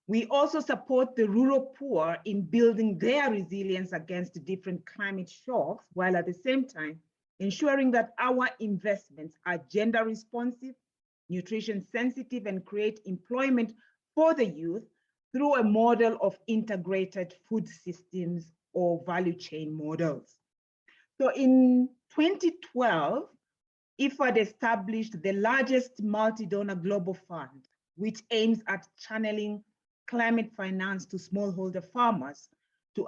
We also support the rural poor in building their resilience against different climate shocks, while at the same time ensuring that our investments are gender responsive, nutrition sensitive, and create employment for the youth through a model of integrated food systems or value chain models. So in 2012, IFAD established the largest multi-donor global fund, which aims at channeling climate finance to smallholder farmers to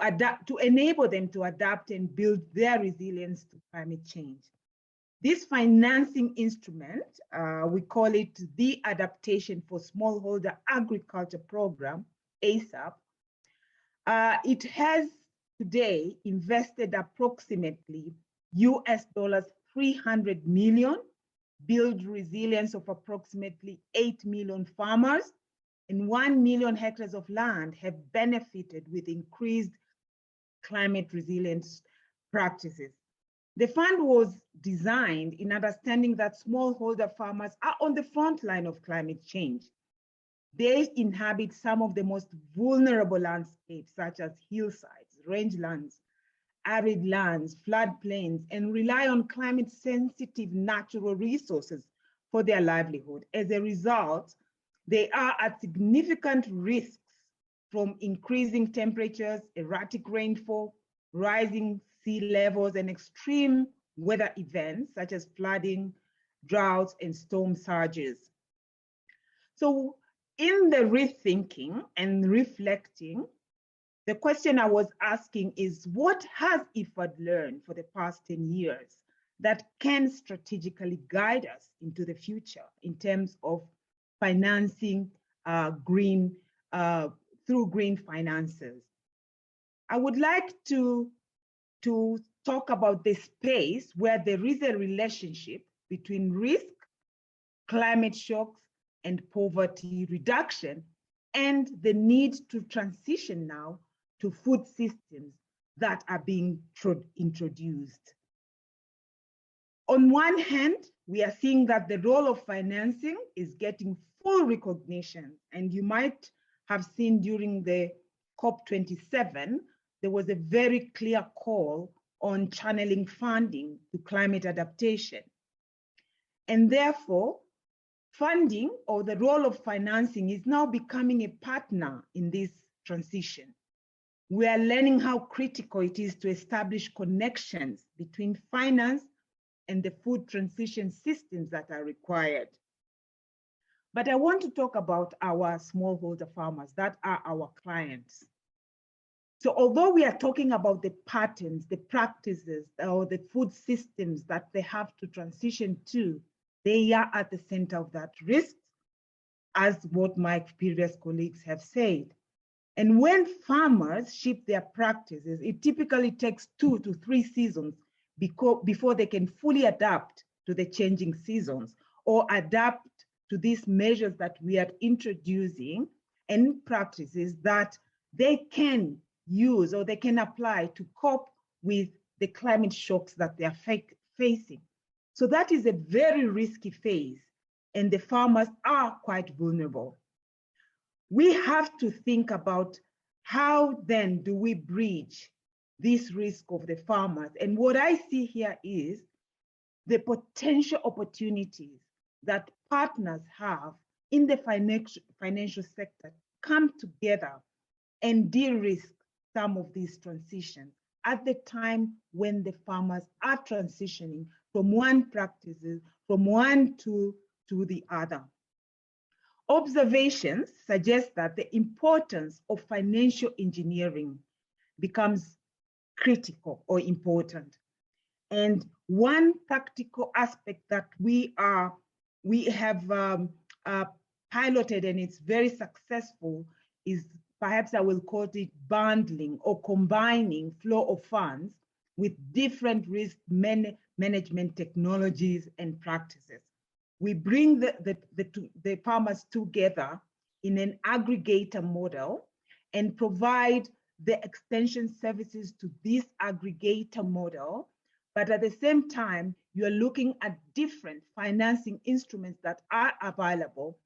enable them to adapt and build their resilience to climate change. This financing instrument, we call it the Adaptation for Smallholder Agriculture Program, ASAP. It has today invested approximately US dollars 300 million, build resilience of approximately 8 million farmers, and 1 million hectares of land have benefited with increased climate resilience practices. The fund was designed in understanding that smallholder farmers are on the front line of climate change. They inhabit some of the most vulnerable landscapes, such as hillsides, rangelands, arid lands, floodplains, and rely on climate-sensitive natural resources for their livelihood. As a result, they are at significant risks from increasing temperatures, erratic rainfall, rising sea levels, and extreme weather events such as flooding, droughts, and storm surges. So in the rethinking and reflecting, the question I was asking is, what has IFAD learned for the past 10 years that can strategically guide us into the future in terms of financing through green finances? I would like to talk about the space where there is a relationship between risk, climate shocks, and poverty reduction, and the need to transition now to food systems that are being introduced. On one hand, we are seeing that the role of financing is getting full recognition, and you might have seen during the COP27, there was a very clear call on channeling funding to climate adaptation. And therefore, funding or the role of financing is now becoming a partner in this transition. We are learning how critical it is to establish connections between finance and the food transition systems that are required. But I want to talk about our smallholder farmers that are our clients. So although we are talking about the patterns, the practices, or the food systems that they have to transition to, they are at the center of that risk, as what my previous colleagues have said. And when farmers shift their practices, it typically takes 2 to 3 seasons before they can fully adapt to the changing seasons or adapt to these measures that we are introducing and practices that they can use or they can apply to cope with the climate shocks that they are facing. So that is a very risky phase, and the farmers are quite vulnerable. We have to think about how then do we bridge this risk of the farmers. And what I see here is the potential opportunities that partners have in the financial sector come together and de-risk some of these transitions at the time when the farmers are transitioning from one practices, from one to the other. Observations suggest that the importance of financial engineering becomes critical or important. And one practical aspect that we have piloted, and it's very successful, is perhaps I will call it bundling or combining flow of funds with different risk management technologies and practices. We bring the farmers together in an aggregator model and provide the extension services to this aggregator model. But at the same time, you're looking at different financing instruments that are available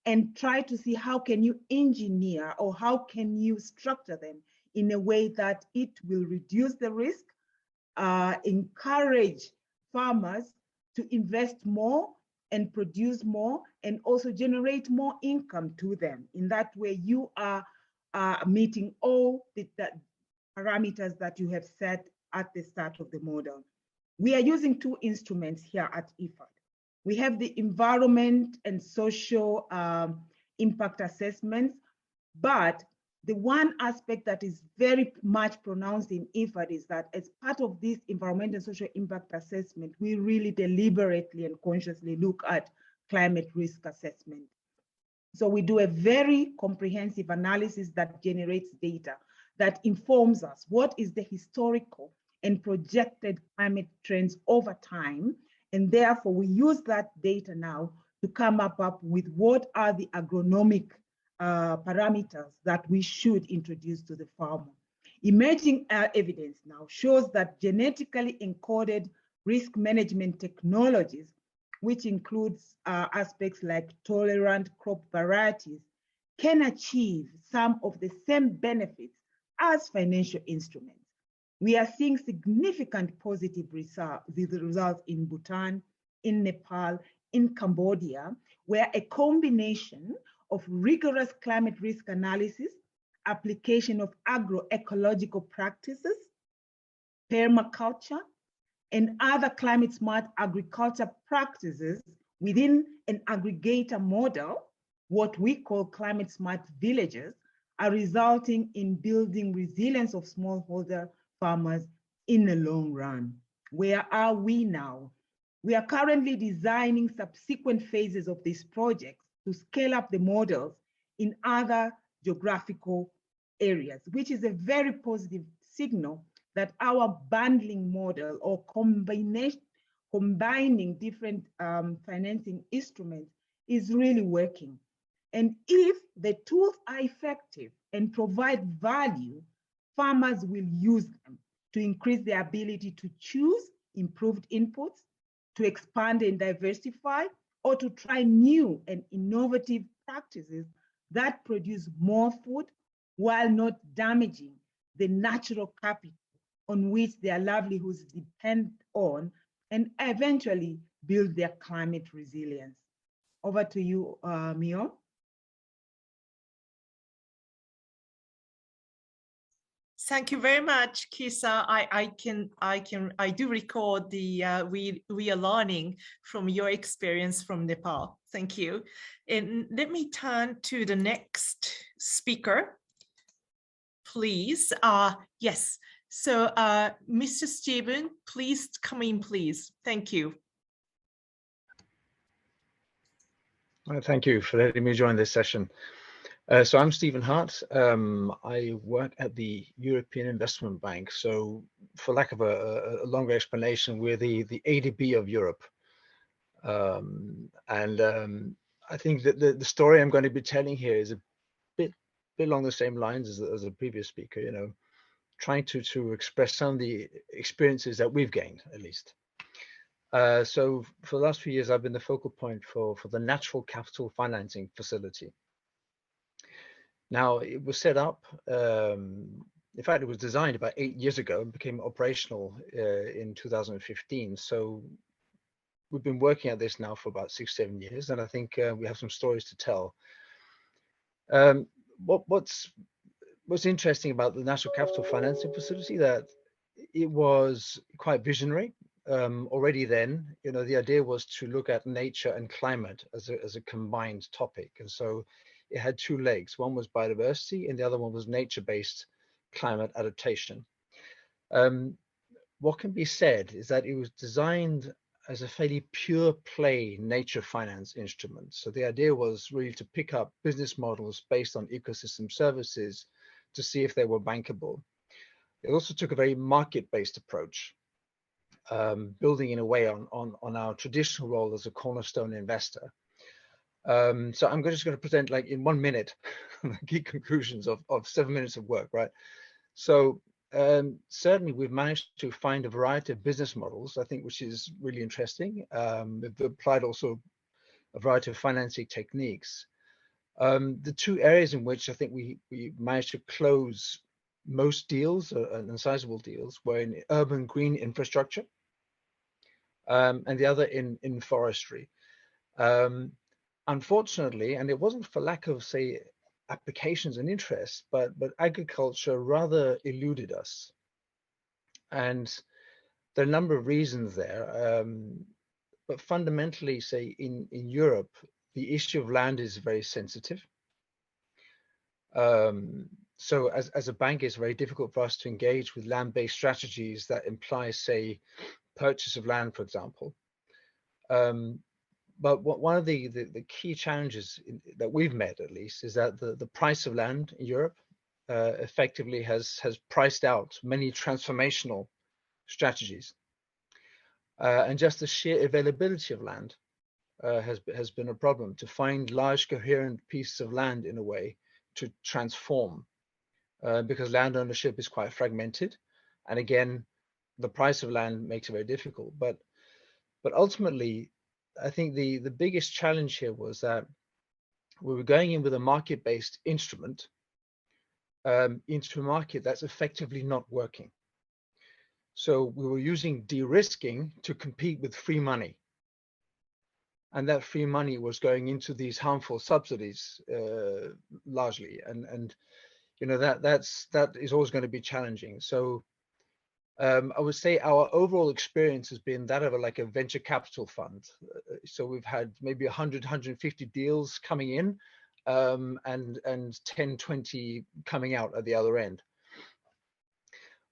and try to see how can you engineer or how can you structure them in a way that it will reduce the risk, encourage farmers to invest more and produce more, and also generate more income to them. In that way, you are meeting all the parameters that you have set at the start of the model. We are using 2 instruments here at IFAD. We have the environment and social impact assessments, but The one aspect that is very much pronounced in IFAD is that as part of this environmental and social impact assessment, we really deliberately and consciously look at climate risk assessment. So we do a very comprehensive analysis that generates data that informs us what is the historical and projected climate trends over time. And therefore we use that data now to come up with what are the agronomic parameters that we should introduce to the farmer. Emerging evidence now shows that genetically encoded risk management technologies, which includes aspects like tolerant crop varieties, can achieve some of the same benefits as financial instruments. We are seeing significant positive results in Bhutan, in Nepal, in Cambodia, where a combination of rigorous climate risk analysis, application of agroecological practices, permaculture, and other climate smart agriculture practices within an aggregator model, what we call climate smart villages, are resulting in building resilience of smallholder farmers in the long run. Where are we now? We are currently designing subsequent phases of this project to scale up the models in other geographical areas, which is a very positive signal that our bundling model or combining different financing instruments is really working. And if the tools are effective and provide value, farmers will use them to increase their ability to choose improved inputs, to expand and diversify, or to try new and innovative practices that produce more food while not damaging the natural capital on which their livelihoods depend on, and eventually build their climate resilience. Over to you, Mio. Thank you very much, Kisa. I do record the we are learning from your experience from Nepal. Thank you. And let me turn to the next speaker, please. Yes. So, Mr. Stephen, please come in, please. Thank you. Thank you for letting me join this session. So I'm Stephen Hart. I work at the European Investment Bank. So for lack of a longer explanation, we're the ADB of Europe. I think that the story I'm going to be telling here is a bit along the same lines as the previous speaker, you know, trying to express some of the experiences that we've gained, at least. So for the last few years, I've been the focal point for the Natural Capital Financing Facility. Now, it was set up, in fact, it was designed about 8 years ago and became operational in 2015. So we've been working at this now for about 6-7 years, and I think we have some stories to tell. What's interesting about the Natural Capital Financing Facility, that it was quite visionary. Already then, you know, the idea was to look at nature and climate as a combined topic. And so it had two legs. One was biodiversity and the other one was nature-based climate adaptation. What can be said is that it was designed as a fairly pure play nature finance instrument. So the idea was really to pick up business models based on ecosystem services to see if they were bankable. It also took a very market-based approach, building in a way on our traditional role as a cornerstone investor. So I'm just going to present, like, in 1 minute, the key conclusions of 7 minutes of work, right? So certainly we've managed to find a variety of business models, I think, which is really interesting. We've applied also a variety of financing techniques. The two areas in which I think we managed to close most deals and sizable deals were in urban green infrastructure, and the other in forestry. Unfortunately, and it wasn't for lack of, say, applications and interest, but agriculture rather eluded us. And there are a number of reasons there. But fundamentally, say, in Europe, the issue of land is very sensitive. So as a bank, it's very difficult for us to engage with land-based strategies that imply, say, purchase of land, for example. But one of the key challenges that we've met, at least, is that the price of land in Europe effectively has priced out many transformational strategies. And just the sheer availability of land has been a problem, to find large coherent pieces of land in a way to transform, because land ownership is quite fragmented. And again, the price of land makes it very difficult. But ultimately, I think the biggest challenge here was that we were going in with a market-based instrument into a market that's effectively not working. So we were using de-risking to compete with free money. And that free money was going into these harmful subsidies largely. And you know, that is always going to be challenging. So I would say our overall experience has been that of like a venture capital fund. So we've had maybe 100, 150 deals coming in, and 10, 20 coming out at the other end.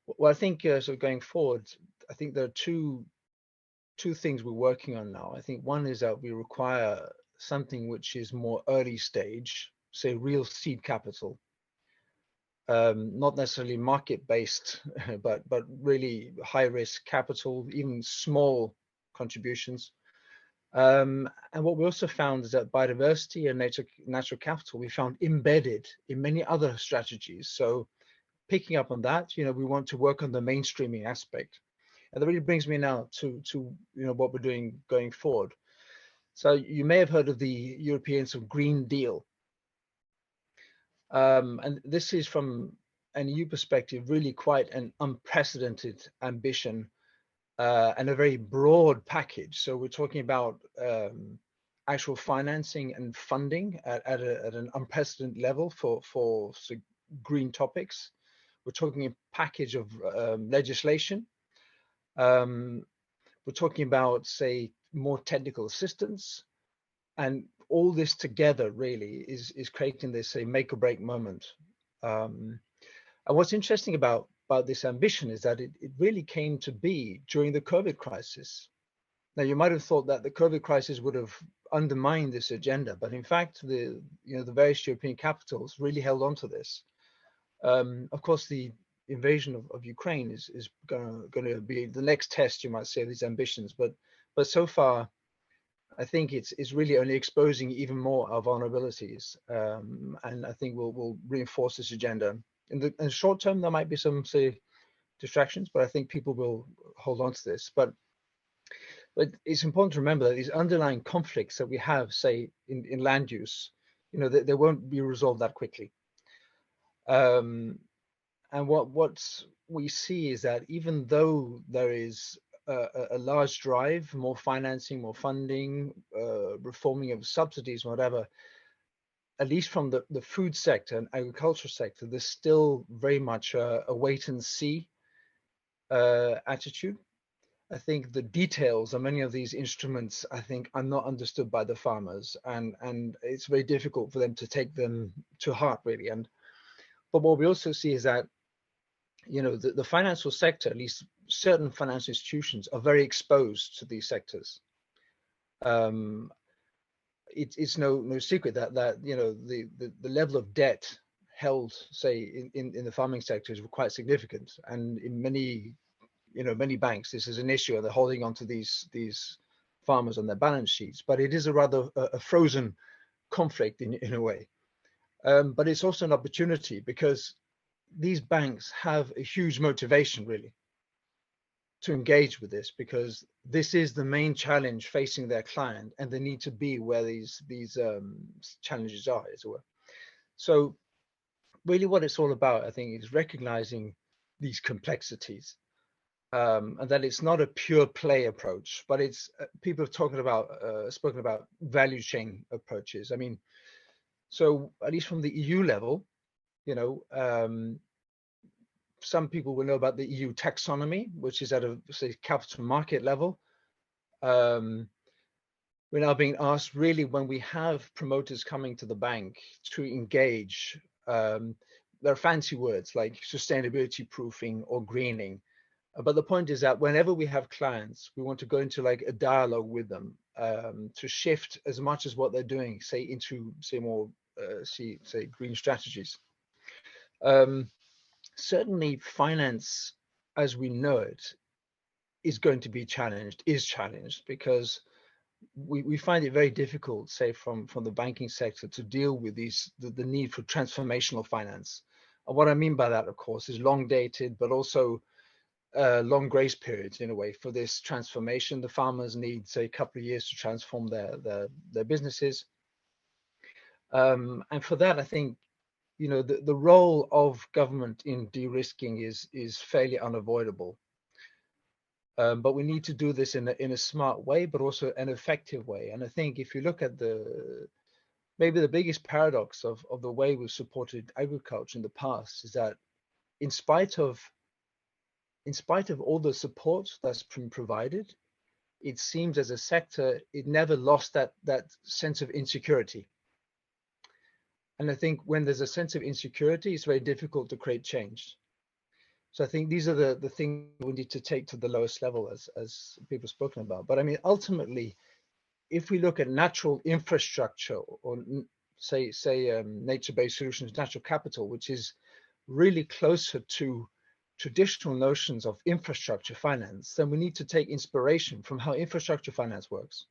Well, I think so going forward, I think there are two things we're working on now. I think one is that we require something which is more early stage, say real seed capital. Not necessarily market-based, but really high-risk capital, even small contributions. And what we also found is that biodiversity and natural capital we found embedded in many other strategies. So picking up on that, you know, we want to work on the mainstreaming aspect. And that really brings me now to you know, what we're doing going forward. So you may have heard of the European Green Deal. And this is, from an EU perspective, really quite an unprecedented ambition and a very broad package. So we're talking about actual financing and funding at an unprecedented level for green topics. We're talking a package of legislation. We're talking about, say, more technical assistance, and all this together really is creating this a make or break moment. And what's interesting about this ambition is that it really came to be during the COVID crisis. Now, you might have thought that the COVID crisis would have undermined this agenda, but in fact, the various European capitals really held on to this. Of course, the invasion of Ukraine is going to be the next test, you might say, of these ambitions. But so far, I think it's really only exposing even more our vulnerabilities, and I think we'll reinforce this agenda. In the short term, there might be some, say, distractions, but I think people will hold on to this. But it's important to remember that these underlying conflicts that we have, say, in land use, you know, they won't be resolved that quickly. And what we see is that even though there is a large drive, more financing, more funding, reforming of subsidies, whatever, at least from the food sector and agriculture sector, there's still very much a wait and see attitude. I think the details of many of these instruments, I think, are not understood by the farmers, and it's very difficult for them to take them to heart, really. But what we also see is that, you know, the financial sector, at least certain financial institutions, are very exposed to these sectors. It's no secret that you know, the level of debt held, say, in the farming sector is quite significant, and in many banks this is an issue, and they're holding on to these farmers on their balance sheets. But it is a rather a frozen conflict in a way. But it's also an opportunity, because these banks have a huge motivation really to engage with this, because this is the main challenge facing their client, and they need to be where these challenges are, as it were. So really what it's all about, I think, is recognizing these complexities, and that it's not a pure play approach, but it's people have spoken about value chain approaches. I mean, so at least from the EU level, you know, some people will know about the EU taxonomy, which is at a, say, capital market level. We're now being asked, really, when we have promoters coming to the bank to engage, there are fancy words like sustainability proofing or greening. But the point is that whenever we have clients, we want to go into like a dialogue with them to shift as much as what they're doing, say, into say more say green strategies. Certainly finance as we know it is going to be challenged, because we find it very difficult, say from the banking sector, to deal with the need for transformational finance. And what I mean by that, of course, is long dated, but also long grace periods in a way for this transformation. The farmers need, say, a couple of years to transform their businesses. And for that, I think, you know, the role of government in de-risking is fairly unavoidable. But we need to do this in a smart way, but also an effective way. And I think if you look at maybe the biggest paradox of the way we've supported agriculture in the past is that in spite of all the support that's been provided, it seems as a sector, it never lost that sense of insecurity. And I think when there's a sense of insecurity, it's very difficult to create change. So I think these are the things we need to take to the lowest level, as people have spoken about. But I mean, ultimately, if we look at natural infrastructure or say nature-based solutions, natural capital, which is really closer to traditional notions of infrastructure finance, then we need to take inspiration from how infrastructure finance works,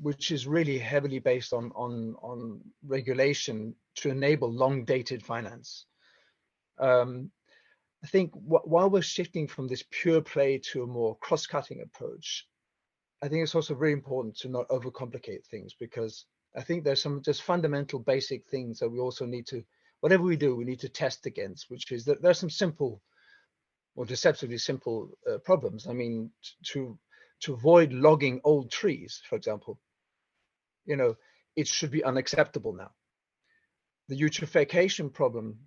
which is really heavily based on regulation to enable long-dated finance. I think while we're shifting from this pure play to a more cross-cutting approach, I think it's also very important to not overcomplicate things, because I think there's some just fundamental basic things that we also need to, whatever we do, we need to test against, which is that there's some simple or deceptively simple problems. I mean, to avoid logging old trees, for example, you know, it should be unacceptable now. The eutrophication problem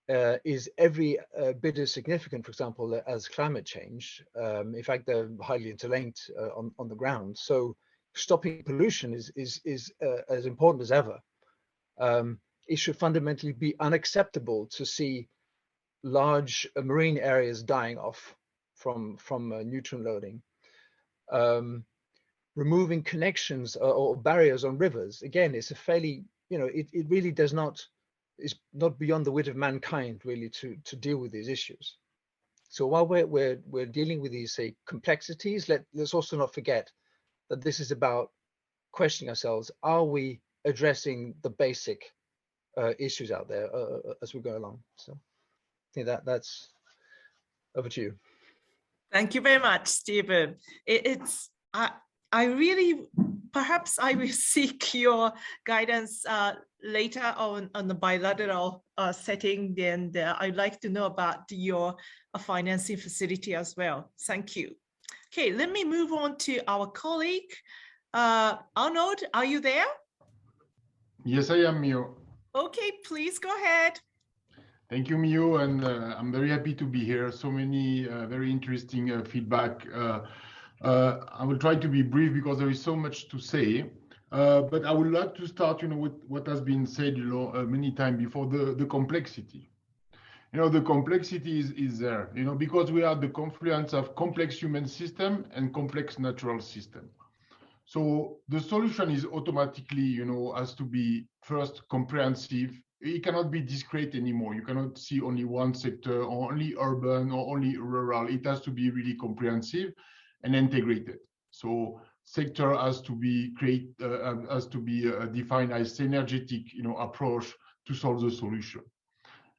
is every bit as significant, for example, as climate change. In fact, they're highly interlinked on the ground. So stopping pollution is as important as ever. It should fundamentally be unacceptable to see large marine areas dying off from nutrient loading. Removing connections or barriers on rivers, again, it's a fairly, you know, it really does not, is not beyond the wit of mankind really to deal with these issues. So while we're dealing with these, say, complexities, let's also not forget that this is about questioning ourselves: are we addressing the basic issues out there as we go along? So I think that's over to you. Thank you very much, Stephen. I really, perhaps I will seek your guidance later on the bilateral setting. Then I'd like to know about your financing facility as well. Thank you. Okay, let me move on to our colleague. Arnold, are you there? Yes, I am, Mio. Okay, please go ahead. Thank you, Mio, and I'm very happy to be here. So many very interesting feedback. I will try to be brief because there is so much to say. But I would like to start, you know, with what has been said, you know, many times before, the complexity. You know, the complexity is there, you know, because we are the confluence of complex human system and complex natural system. So the solution is automatically, you know, has to be first comprehensive. It cannot be discrete anymore. You cannot see only one sector or only urban or only rural. It has to be really comprehensive and integrated. So sector has to be defined as synergetic, you know, approach to solve the solution.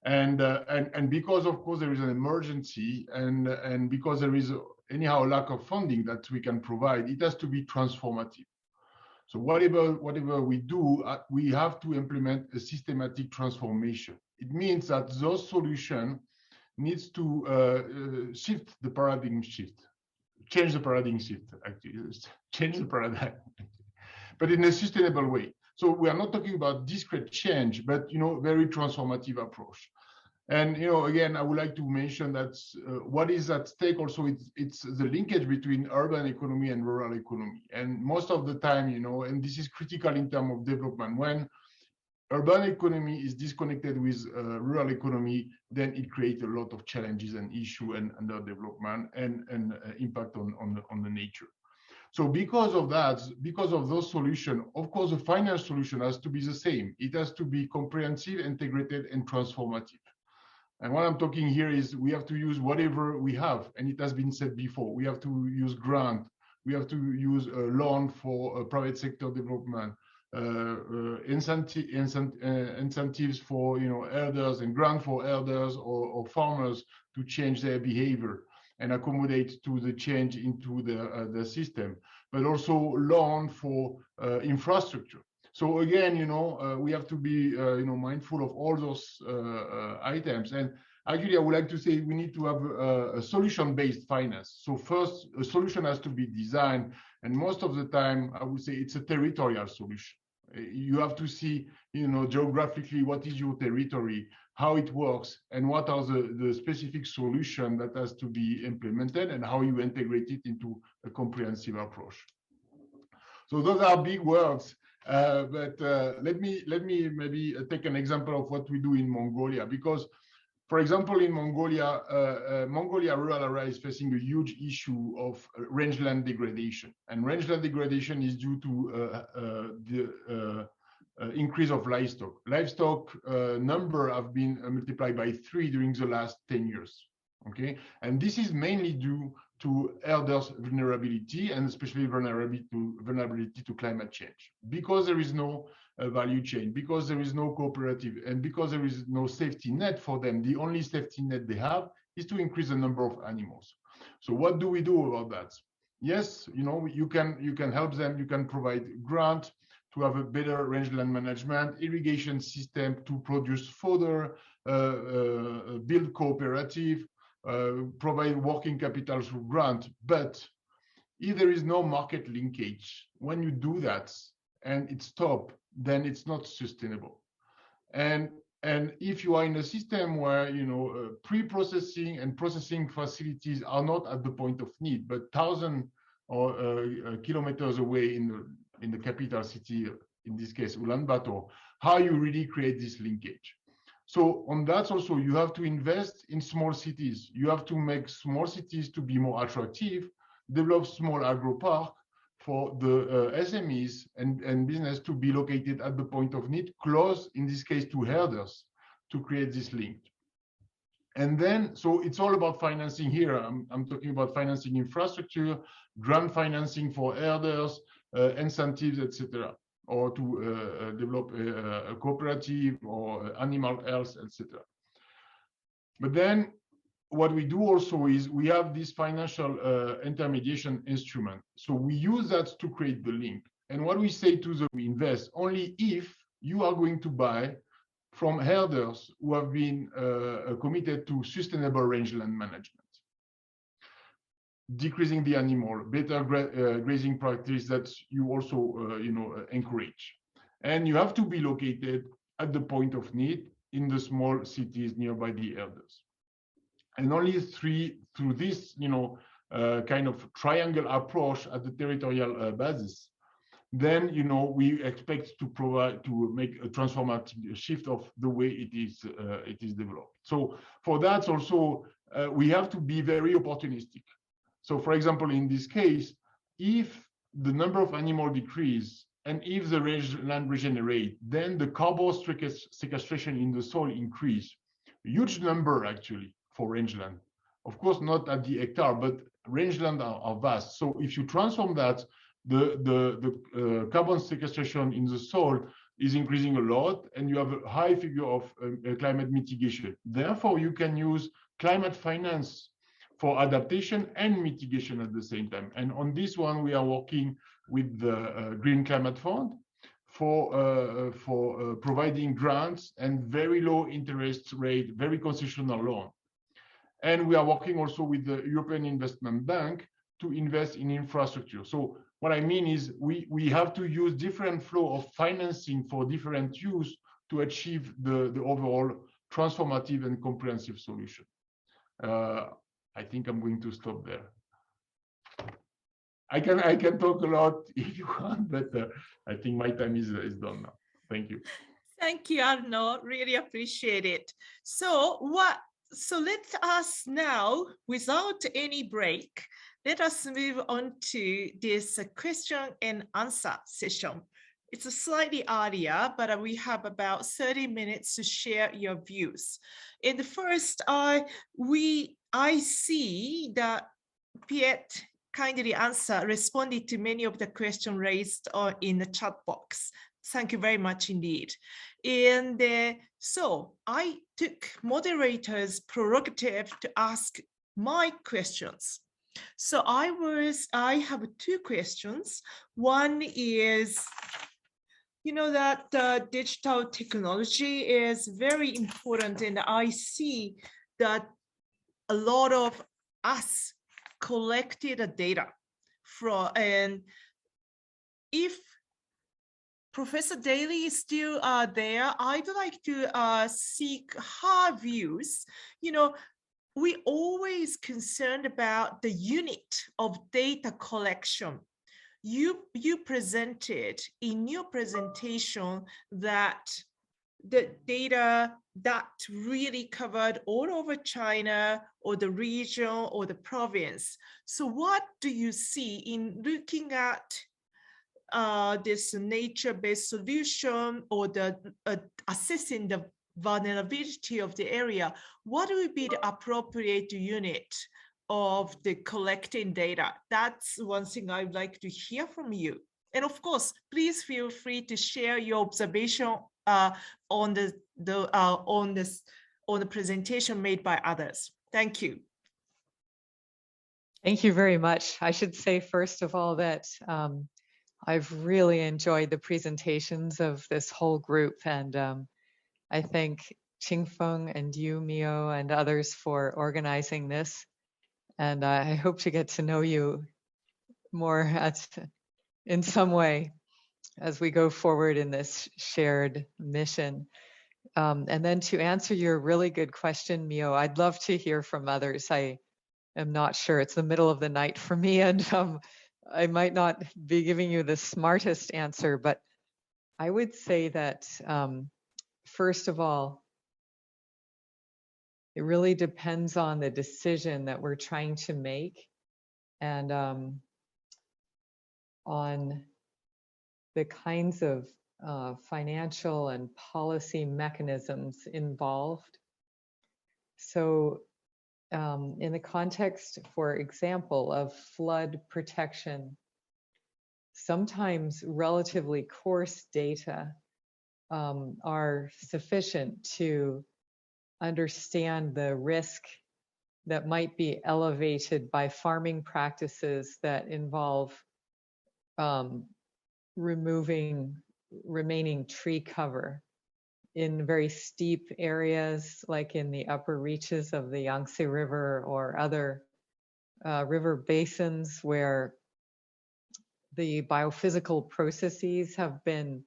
And because of course there is an emergency and because there is anyhow a lack of funding that we can provide, it has to be transformative. So whatever we do, we have to implement a systematic transformation. It means that those solutions needs to shift the paradigm shift, change the paradigm shift, actually, change the paradigm, but in a sustainable way. So we are not talking about discrete change, but, you know, very transformative approach. And, you know, again, I would like to mention that what is at stake also, it's the linkage between urban economy and rural economy. And most of the time, you know, and this is critical in terms of development, when urban economy is disconnected with rural economy, then it creates a lot of challenges and issue and underdevelopment and impact on the nature. So because of that, because of those solutions, of course, the finance solution has to be the same. It has to be comprehensive, integrated, and transformative. And what I'm talking here is we have to use whatever we have, and it has been said before. We have to use grant, we have to use a loan for private sector development, incentives for elders and grant for elders or farmers to change their behavior and accommodate to the change into the system, but also loan for infrastructure. So again, we have to be mindful of all those items. And actually, I would like to say we need to have a solution-based finance. So first, a solution has to be designed, and most of the time, I would say it's a territorial solution. You have to see, geographically, what is your territory, how it works, and what are the specific solution that has to be implemented, and how you integrate it into a comprehensive approach. So those are big words, but let me maybe take an example of what we do in Mongolia, because, for example, in Mongolia, rural area is facing a huge issue of rangeland degradation, and rangeland degradation is due to the increase of livestock. Livestock number have been multiplied by 3 during the last 10 years. Okay, and this is mainly due to elders' vulnerability, and especially vulnerability to climate change, because there is no value chain, because there is no cooperative, and because there is no safety net for them. The only safety net they have is to increase the number of animals. So what do we do about that? Yes, you can help them. You can provide grant to have a better rangeland management, irrigation system to produce fodder, build cooperative, provide working capital through grant. But if there is no market linkage, when you do that and it stops, then it's not sustainable. And if you are in a system where pre-processing and processing facilities are not at the point of need, but thousands or kilometers away in the capital city, in this case Ulaanbaatar, how you really create this linkage? So on that also, you have to invest in small cities. You have to make small cities to be more attractive, develop small agro park for the SMEs and business to be located at the point of need, close, in this case, to herders, to create this link. And then, so it's all about financing here. I'm talking about financing infrastructure, grant financing for herders, incentives, etc., or to develop a cooperative or animal health, etc. But then what we do also is we have this financial intermediation instrument. So we use that to create the link. And what we say to them, we invest only if you are going to buy from herders who have been committed to sustainable rangeland management, decreasing the animal, better grazing practice that you also encourage. And you have to be located at the point of need in the small cities nearby the herders. And only through this kind of triangle approach at the territorial basis, then we expect to make a transformative shift of the way it is developed. So for that also we have to be very opportunistic. So for example, in this case, if the number of animals decrease and if the rangeland regenerate, then the carbon sequestration in the soil increase. A huge number actually for rangeland. Of course, not at the hectare, but rangeland are vast. So if you transform that, the carbon sequestration in the soil is increasing a lot, and you have a high figure of climate mitigation. Therefore, you can use climate finance for adaptation and mitigation at the same time. And on this one, we are working with the Green Climate Fund for providing grants and very low interest rate, very concessional loan. And we are working also with the European Investment Bank to invest in infrastructure. So what I mean is we have to use different flow of financing for different use to achieve the overall transformative and comprehensive solution. I think I'm going to stop there. I can talk a lot if you want, but I think my time is done now. Thank you. Thank you, Arno. Really appreciate it. So let us now, without any break, let us move on to this question and answer session. It's a slightly earlier, but we have about 30 minutes to share your views. And first, I see that Piet kindly responded to many of the questions raised in the chat box. Thank you very much indeed. And so I took moderator's prerogative to ask my questions. So I have two questions. One is, you know, that digital technology is very important, and I see that a lot of us collected data from, and if Professor Daly is still there, I'd like to seek her views. You know, we always concerned about the unit of data collection. You presented in your presentation that the data that really covered all over China or the region or the province. So what do you see in looking at this nature-based solution or the assessing the vulnerability of the area? What would be the appropriate unit of the collecting data? That's one thing I'd like to hear from you. And of course, please feel free to share your observation on the presentation made by others. Thank you. Thank you very much. I should say, first of all, that I've really enjoyed the presentations of this whole group, and I thank Qingfeng and you, Mio, and others for organizing this. And I hope to get to know you more in some way as we go forward in this shared mission. And then to answer your really good question, Mio, I'd love to hear from others. I am not sure. It's the middle of the night for me, and I might not be giving you the smartest answer, but I would say that first of all, it really depends on the decision that we're trying to make and on the kinds of financial and policy mechanisms involved. So in the context, for example, of flood protection, sometimes relatively coarse data are sufficient to understand the risk that might be elevated by farming practices that involve removing remaining tree cover in very steep areas, like in the upper reaches of the Yangtze River or other river basins where the biophysical processes have been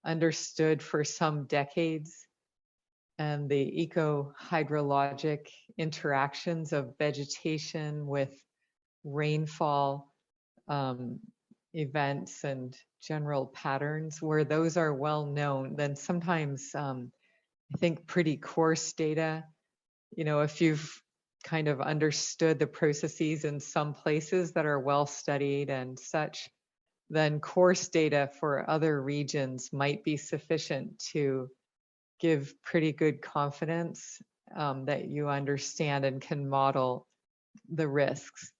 understood for some decades, and the eco-hydrologic interactions of vegetation with rainfall events and general patterns, where those are well known, then sometimes I think pretty coarse data, you know, if you've kind of understood the processes in some places that are well studied and such, then coarse data for other regions might be sufficient to give pretty good confidence that you understand and can model the risks.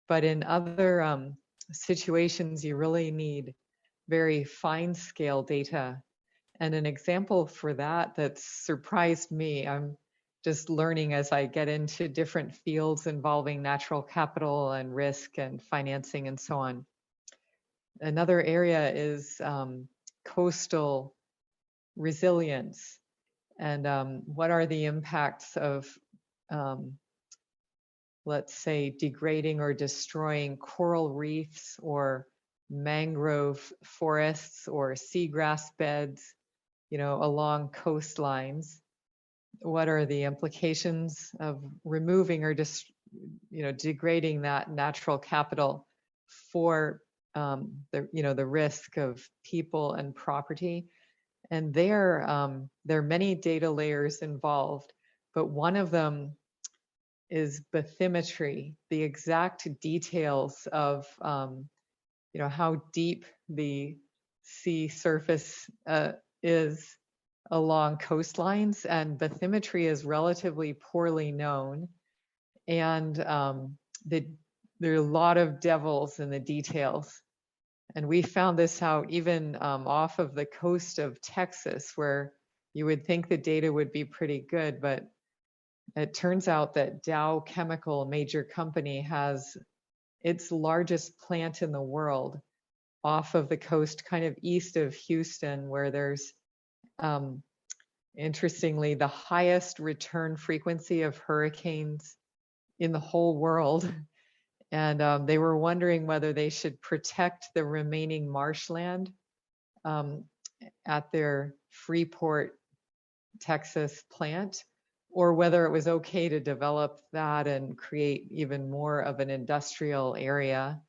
But in other situations, you really need very fine scale data. And an example for that that's surprised me, I'm just learning as I get into different fields involving natural capital and risk and financing and so on. Another area is coastal resilience. And what are the impacts of, let's say, degrading or destroying coral reefs or mangrove forests or seagrass beds, you know, along coastlines? What are the implications of removing or just, you know, degrading that natural capital for the risk of people and property? And there are many data layers involved, but one of them is bathymetry, the exact details of how deep the sea surface is along coastlines, and bathymetry is relatively poorly known. And there are a lot of devils in the details. And we found this out even off of the coast of Texas, where you would think the data would be pretty good, but it turns out that Dow Chemical, a major company, has its largest plant in the world off of the coast, kind of east of Houston, where there's, interestingly, the highest return frequency of hurricanes in the whole world. And they were wondering whether they should protect the remaining marshland at their Freeport, Texas plant, or whether it was okay to develop that and create even more of an industrial area.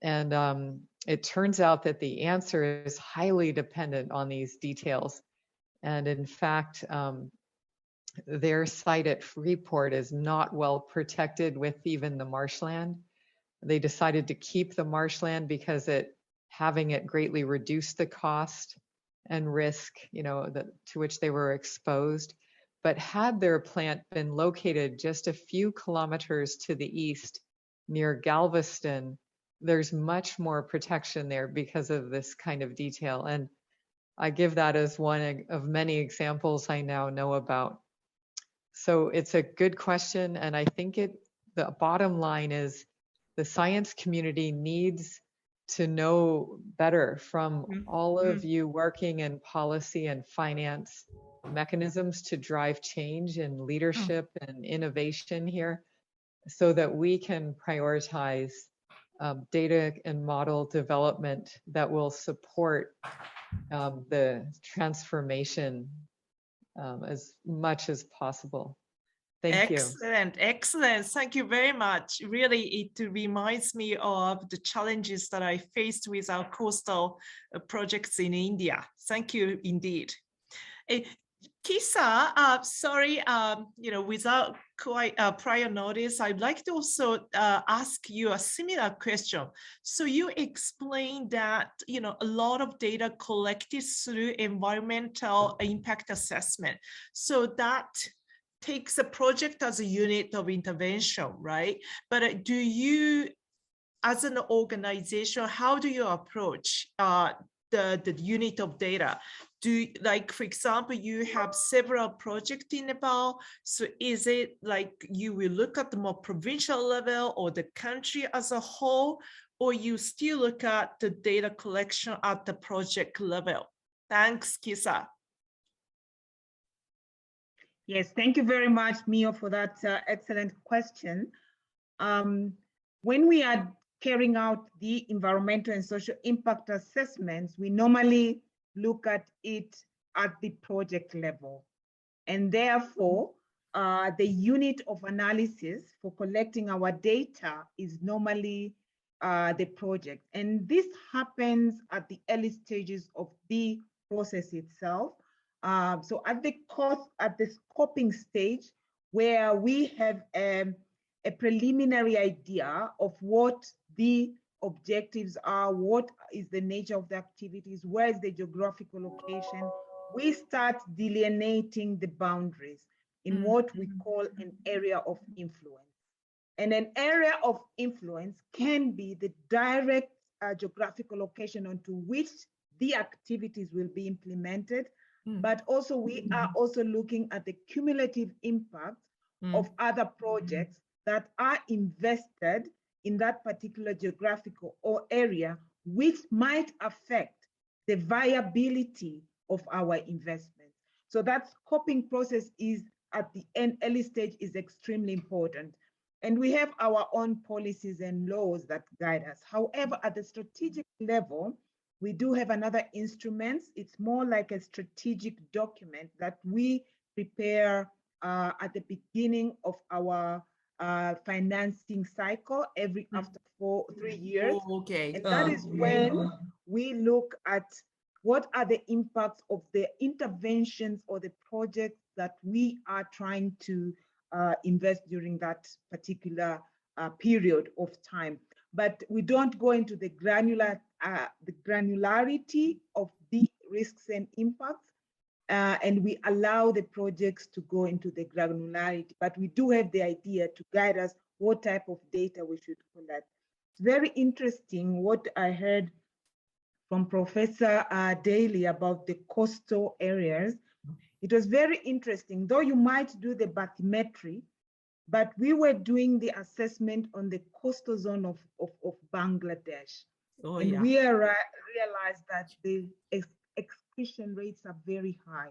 And it turns out that the answer is highly dependent on these details. And in fact, their site at Freeport is not well protected with even the marshland. They decided to keep the marshland because having it greatly reduced the cost and risk, to which they were exposed. But had their plant been located just a few kilometers to the east near Galveston, there's much more protection there because of this kind of detail. And I give that as one of many examples I now know about. So it's a good question. And I think the bottom line is the science community needs to know better from all of you working in policy and finance mechanisms to drive change and leadership and innovation here, so that we can prioritize data and model development that will support the transformation as much as possible. Thank you. Excellent. Thank you very much. Really, it reminds me of the challenges that I faced with our coastal projects in India. Thank you indeed. Kisa, sorry, without quite prior notice, I'd like to also ask you a similar question. So you explained that, a lot of data collected through environmental impact assessment. So that takes a project as a unit of intervention, right? But do you, as an organization, how do you approach the unit of data? For example, you have several projects in Nepal. So is it like you will look at the more provincial level or the country as a whole, or you still look at the data collection at the project level? Thanks, Kisa. Yes, thank you very much, Mio, for that excellent question. When we are carrying out the environmental and social impact assessments, we normally look at it at the project level. And therefore, the unit of analysis for collecting our data is normally the project. And this happens at the early stages of the process itself. So at the scoping stage, where we have a preliminary idea of what the objectives are, what is the nature of the activities, where is the geographical location, we start delineating the boundaries in what we call an area of influence. And an area of influence can be the direct geographical location onto which the activities will be implemented, but also we are also looking at the cumulative impact of other projects that are invested in that particular geographical or area, which might affect the viability of our investment. So that scoping process is at the early stage is extremely important. And we have our own policies and laws that guide us. However, at the strategic level, we do have another instrument. It's more like a strategic document that we prepare at the beginning of our financing cycle after 3 years. Okay. And that is when we look at what are the impacts of the interventions or the projects that we are trying to invest during that particular period of time. But we don't go into the granularity of the risks and impacts, and we allow the projects to go into the granularity. But we do have the idea to guide us what type of data we should collect. It's very interesting what I heard from Professor Daly about the coastal areas. It was very interesting, though you might do the bathymetry, but we were doing the assessment on the coastal zone of Bangladesh. Oh, and yeah. we realized that the excretion rates are very high.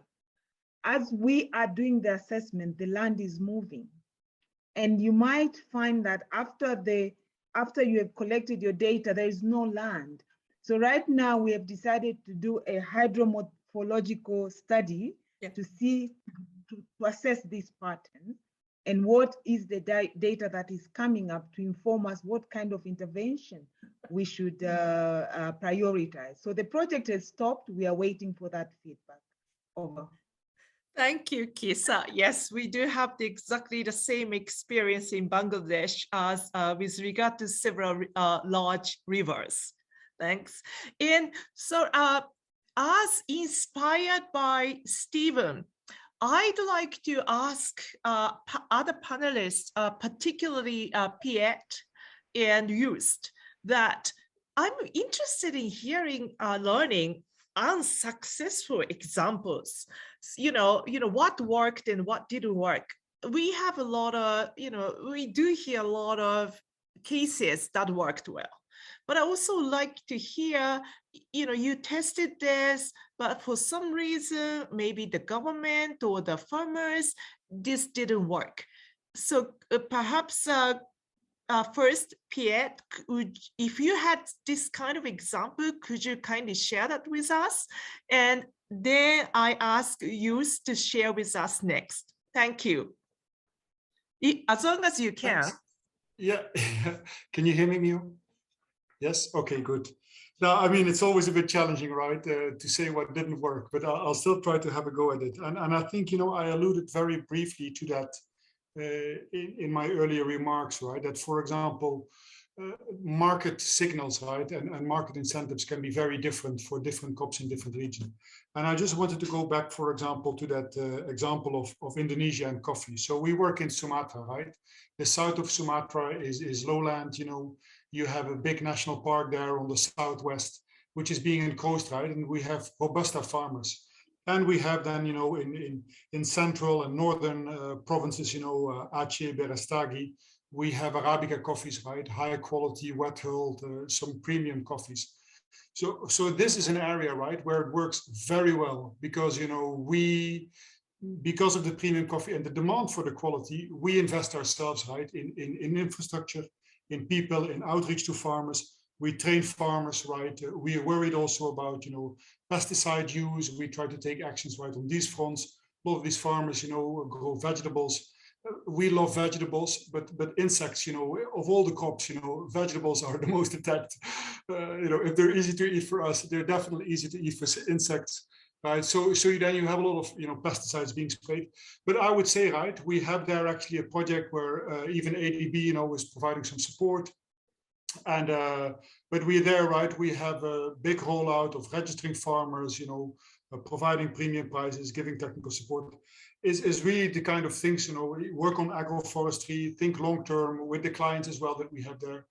As we are doing the assessment, the land is moving. And you might find that after you have collected your data, there is no land. So right now we have decided to do a hydromorphological study to see, to assess these patterns and what is the data that is coming up to inform us what kind of intervention we should prioritize. So the project has stopped. We are waiting for that feedback. Over. Thank you, Kisa. Yes, we do have exactly the same experience in Bangladesh as with regard to several large rivers. Thanks. And so as inspired by Stephen, I'd like to ask other panelists, particularly Piet and Joost, that I'm interested in hearing, learning unsuccessful examples. What worked and what didn't work. We have a lot of, we do hear a lot of cases that worked well. But I also like to hear, you tested this, but for some reason, maybe the government or the farmers, this didn't work. So perhaps first, Piet, if you had this kind of example, could you kindly share that with us? And then I ask you to share with us next. Thank you. As long as you can. Thanks. Yeah, can you hear me, Mio? Yes, okay, good. Now, I mean, it's always a bit challenging, right, to say what didn't work, but I'll still try to have a go at it. And I think, I alluded very briefly to that in my earlier remarks, right, that, for example, market signals, right, and market incentives can be very different for different crops in different regions. And I just wanted to go back, for example, to that example of Indonesia and coffee. So we work in Sumatra, right? The south of Sumatra is lowland, you have a big national park there on the southwest, which is being enclosed, right? And we have Robusta farmers. And we have then, in central and northern provinces, Aceh, Berastagi, we have Arabica coffees, right? High quality, wet hulled, some premium coffees. So this is an area, right, where it works very well because, because of the premium coffee and the demand for the quality, we invest ourselves, right, in infrastructure, in people, in outreach to farmers. We train farmers, right? We are worried also about, pesticide use. We try to take actions right on these fronts. A lot of these farmers, grow vegetables. We love vegetables, but insects, of all the crops, vegetables are the most attacked. If they're easy to eat for us, they're definitely easy to eat for insects, right? So then you have a lot of, pesticides being sprayed. But I would say, right, we have there actually a project where even ADB, is providing some support. And but we're there, right? We have a big rollout of registering farmers, providing premium prices, giving technical support. Is really the kind of things, we work on agroforestry, think long term with the clients as well that we have there.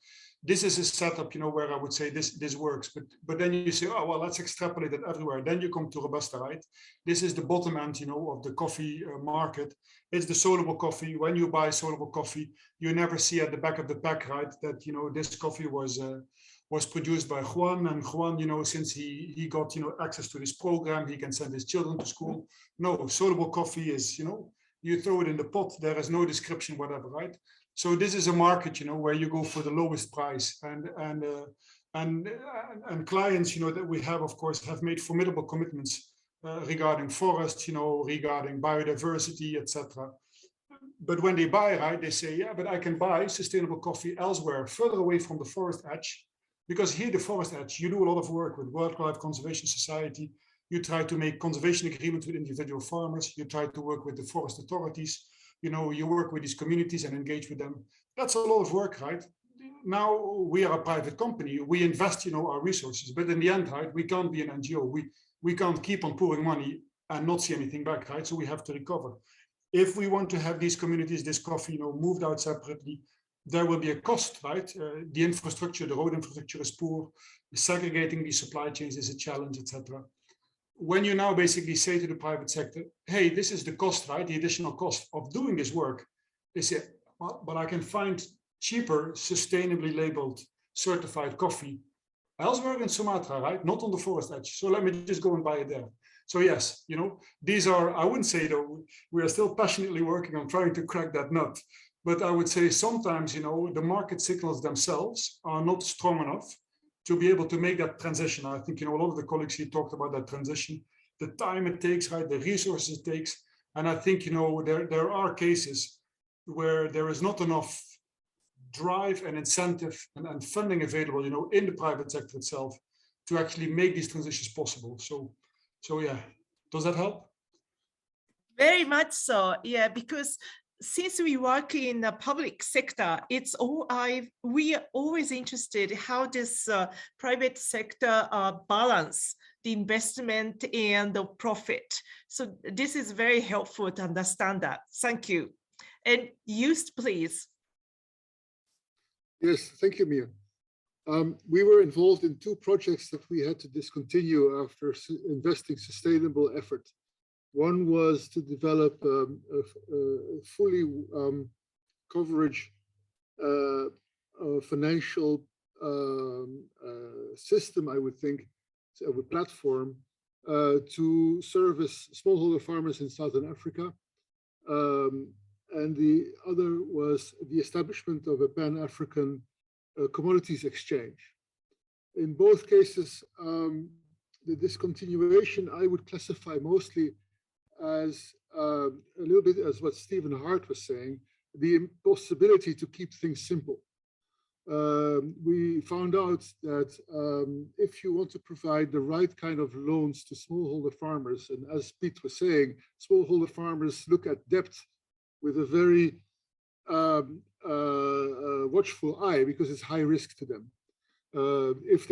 This is a setup, where I would say this works. But then you say, oh well, let's extrapolate it everywhere. Then you come to Robusta, right? This is the bottom end, of the coffee market. It's the soluble coffee. When you buy soluble coffee, you never see at the back of the pack, right, that this coffee was produced by Juan, and Juan, since he got access to this program, he can send his children to school. No, soluble coffee is you throw it in the pot. There is no description whatever, right? So this is a market where you go for the lowest price, and clients that we have, of course, have made formidable commitments regarding forests, regarding biodiversity, etc. But when they buy, right, they say, yeah, but I can buy sustainable coffee elsewhere, further away from the forest edge, Because here, the Forest Edge, you do a lot of work with Wildlife Conservation Society. You try to make conservation agreements with individual farmers. You try to work with the forest authorities. You know, you work with these communities and engage with them. That's a lot of work, right? Now we are a private company. We invest, you know, our resources, but in the end, right, we can't be an NGO. We can't keep on pouring money and not see anything back, right? So we have to recover. If we want to have these communities, this coffee, you know, moved out separately, there will be a cost, right? The infrastructure, the road infrastructure is poor. Segregating these supply chains is a challenge, etc. When you now basically say to the private sector, hey, this is the cost, right? The additional cost of doing this work. They say, well, but I can find cheaper, sustainably labeled, certified coffee elsewhere in Sumatra, right? Not on the Forest Edge. So let me just go and buy it there. So yes, you know, these are, I wouldn't say though, we are still passionately working on trying to crack that nut. But I would say sometimes, you know, the market signals themselves are not strong enough to be able to make that transition. I think, you know, a lot of the colleagues here talked about that transition, the time it takes, right, the resources it takes. And I think, you know, there are cases where there is not enough drive and incentive and funding available, you know, in the private sector itself to actually make these transitions possible. So yeah, does that help? Very much so, yeah, because since we work in the public sector, it's all we are always interested how this private sector balance the investment and the profit. So this is very helpful to understand that. Thank you. And Joost, please. Yes, thank you, Mia. We were involved in 2 projects that we had to discontinue after investing sustainable effort. One was to develop a fully coverage financial system, I would think, a platform to service smallholder farmers in Southern Africa. And the other was the establishment of a Pan-African commodities exchange. In both cases, the discontinuation I would classify mostly as a little bit as what Stephen Hart was saying, the impossibility to keep things simple. We found out that if you want to provide the right kind of loans to smallholder farmers, and as Piet was saying, smallholder farmers look at debt with a very watchful eye because it's high risk to them. If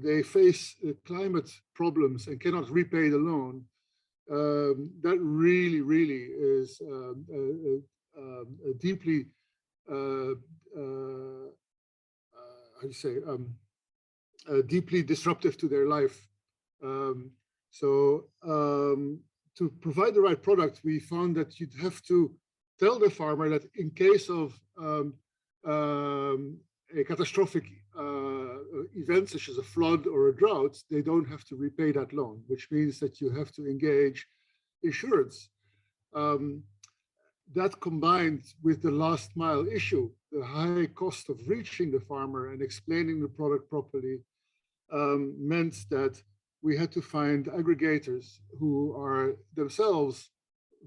they face climate problems and cannot repay the loan, that really is deeply deeply disruptive to their life. To provide the right product, we found that you'd have to tell the farmer that in case of a catastrophic event such as a flood or a drought, they don't have to repay that loan, which means that you have to engage insurance. That combined with the last mile issue, the high cost of reaching the farmer and explaining the product properly, meant that we had to find aggregators who are themselves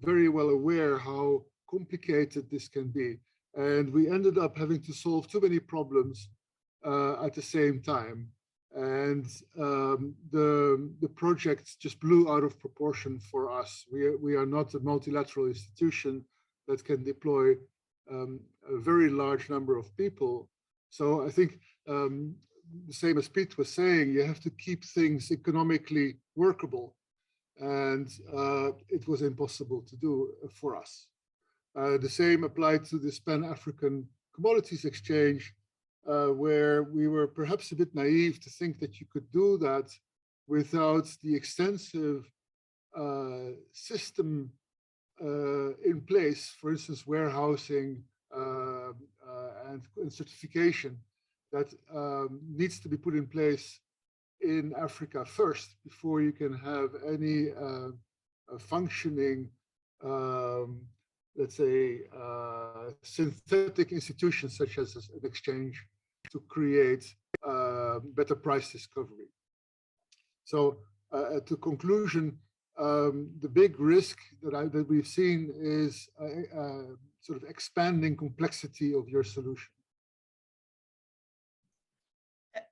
very well aware how complicated this can be. And we ended up having to solve too many problems at the same time. And the project just blew out of proportion for us. We are not a multilateral institution that can deploy a very large number of people. So I think the same as Piet was saying, you have to keep things economically workable. And it was impossible to do for us. The same applied to this Pan-African commodities exchange, where we were perhaps a bit naive to think that you could do that without the extensive system in place, for instance, warehousing and certification that needs to be put in place in Africa first before you can have any functioning, let's say, synthetic institutions such as an exchange to create better price discovery. So to conclusion, the big risk that we've seen is sort of expanding complexity of your solution.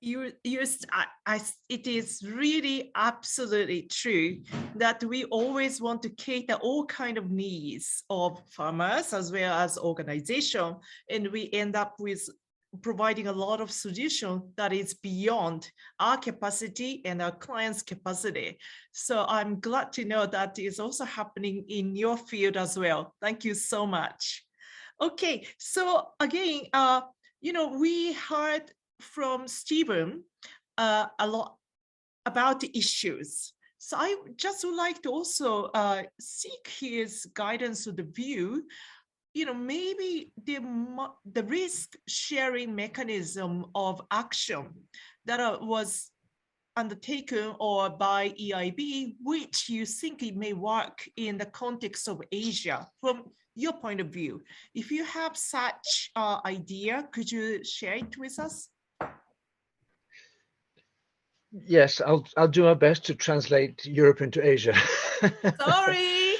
it is really absolutely true that we always want to cater all kind of needs of farmers as well as organization, and we end up with providing a lot of solution that is beyond our capacity and our clients' capacity. So I'm glad to know that is also happening in your field as well. Thank you so much. Okay, so again, we heard from Stephen a lot about the issues. So I just would like to also seek his guidance or the view, maybe the risk sharing mechanism of action that was undertaken or by EIB, which you think it may work in the context of Asia from your point of view. If you have such idea, could you share it with us? Yes, I'll do my best to translate Europe into Asia. Sorry.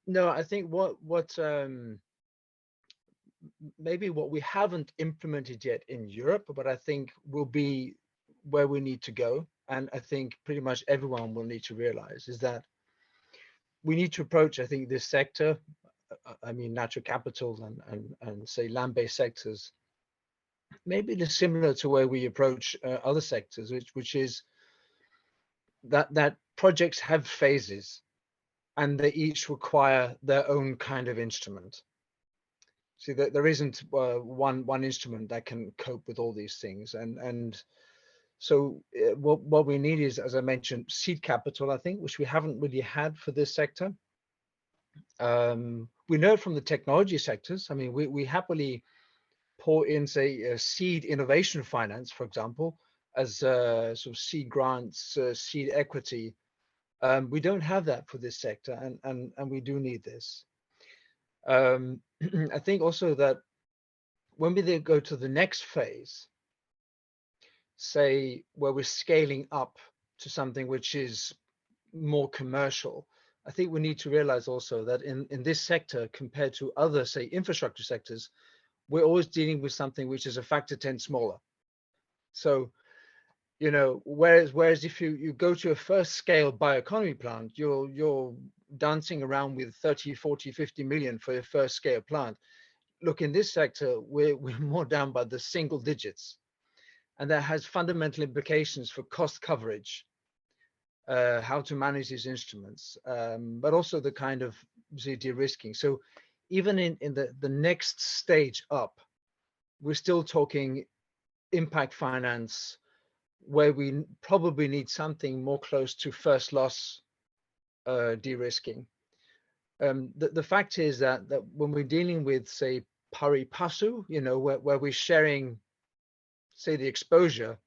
No, I think what maybe what we haven't implemented yet in Europe, but I think will be where we need to go, and I think pretty much everyone will need to realize is that we need to approach, I think, this sector, I mean, natural capital and say land-based sectors, maybe similar to where we approach other sectors, which is that projects have phases, and they each require their own kind of instrument. See, that there isn't one instrument that can cope with all these things, and so what we need is, as I mentioned, seed capital, I think, which we haven't really had for this sector. We know from the technology sectors. I mean, we happily pour in, say, seed innovation finance, for example, as sort of seed grants, seed equity. We don't have that for this sector, and we do need this. I think also that when we then go to the next phase, say where we're scaling up to something which is more commercial, I think we need to realize also that in this sector, compared to other, say, infrastructure sectors, we're always dealing with something which is a factor 10 smaller. So, whereas if you go to a first scale bioeconomy plant, you're dancing around with 30, 40, 50 million for your first scale plant. Look, in this sector, we're more down by the single digits. And that has fundamental implications for cost coverage, how to manage these instruments, but also the kind of de-risking. So even in the next stage up, we're still talking impact finance, where we probably need something more close to first loss de-risking. The fact is that when we're dealing with, say, pari passu, where we're sharing, say, the exposure,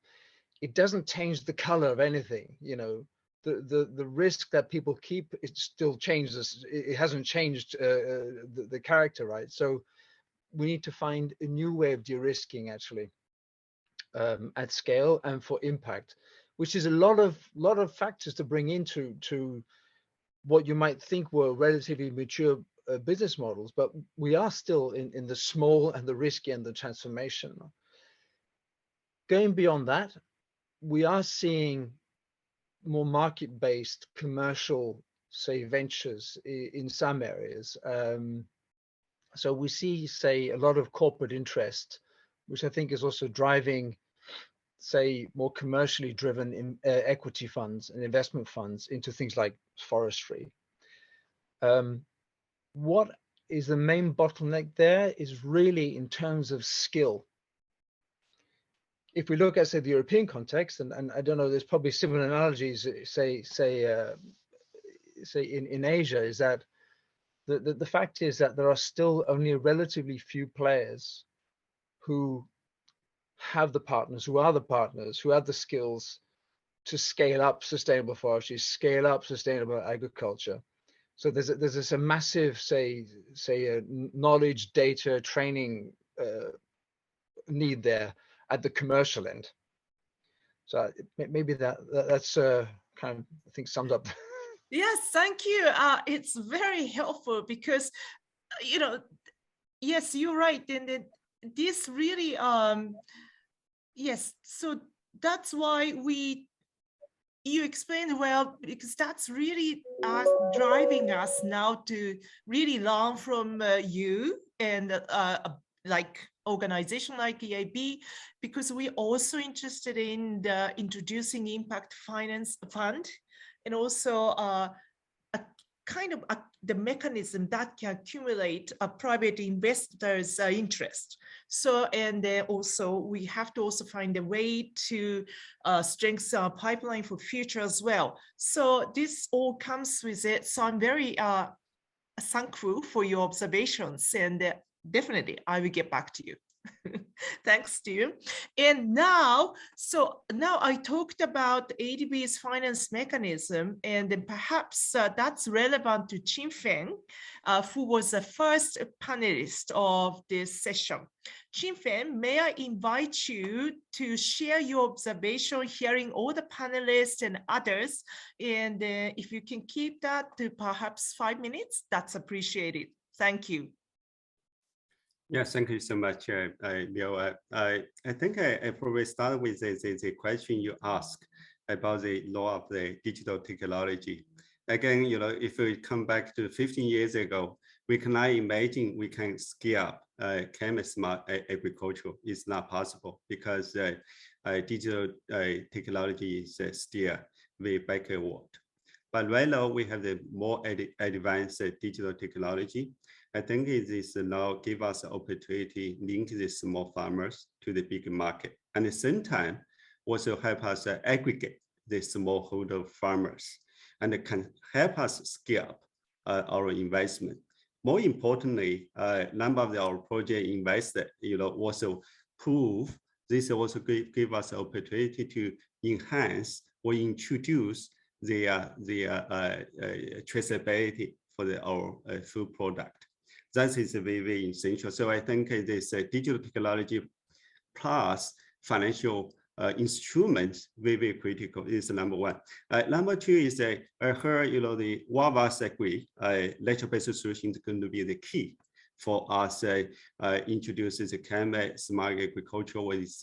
it doesn't change the color of anything. The risk that people keep, it still changes. It hasn't changed the character, right? So we need to find a new way of de-risking, actually, at scale and for impact, which is a lot of factors to bring into what you might think were relatively mature business models, but we are still in the small and the risky and the transformation. Going beyond that, we are seeing more market-based commercial, say, ventures in some areas. So we see, say, a lot of corporate interest, which I think is also driving, say, more commercially driven equity funds and investment funds into things like forestry. What is the main bottleneck there is really in terms of skill. If we look at, say, the European context, and I don't know, there's probably similar analogies, say in Asia, is that the fact is that there are still only relatively few players who have the partners, who are the partners, who have the skills to scale up sustainable forestry, scale up sustainable agriculture. So there's a massive, say knowledge, data, training need there at the commercial end. So maybe that's kind of, I think, sums up. Yes, thank you. It's very helpful because, yes, you're right. And this really, yes, so that's why you explained well, because that's really us driving us now to really learn from you and like organization like EIB, because we're also interested in the introducing impact finance fund, and also a kind of the mechanism that can accumulate a private investors' interest. So, and also we have to also find a way to strengthen our pipeline for future as well. So this all comes with it. So I'm very thankful for your observations, and definitely I will get back to you. Thanks, Stu. And now, so now I talked about ADB's finance mechanism, and then perhaps that's relevant to Chin Feng, who was the first panelist of this session. Chin Feng, may I invite you to share your observation, hearing all the panelists and others, and if you can keep that to perhaps 5 minutes, that's appreciated. Thank you. Yes, thank you so much, Bill. I think I probably start with the question you asked about the law of the digital technology. Again, if we come back to 15 years ago, we cannot imagine we can scale up smart agriculture. It's not possible because digital technology is still very backward. But right now we have the more advanced digital technology. I think it is now give us the opportunity to link the small farmers to the big market. And at the same time, also help us aggregate the smallholder farmers, and it can help us scale up our investment. More importantly, number of our project invested, also prove this also give us the opportunity to enhance or introduce the traceability for our food product. That is very, very essential. So I think this digital technology plus financial instruments very, very critical is number one. Number two is I heard, the one of us agree, ledger-based solution is going to be the key for us introduces the climate smart agriculture with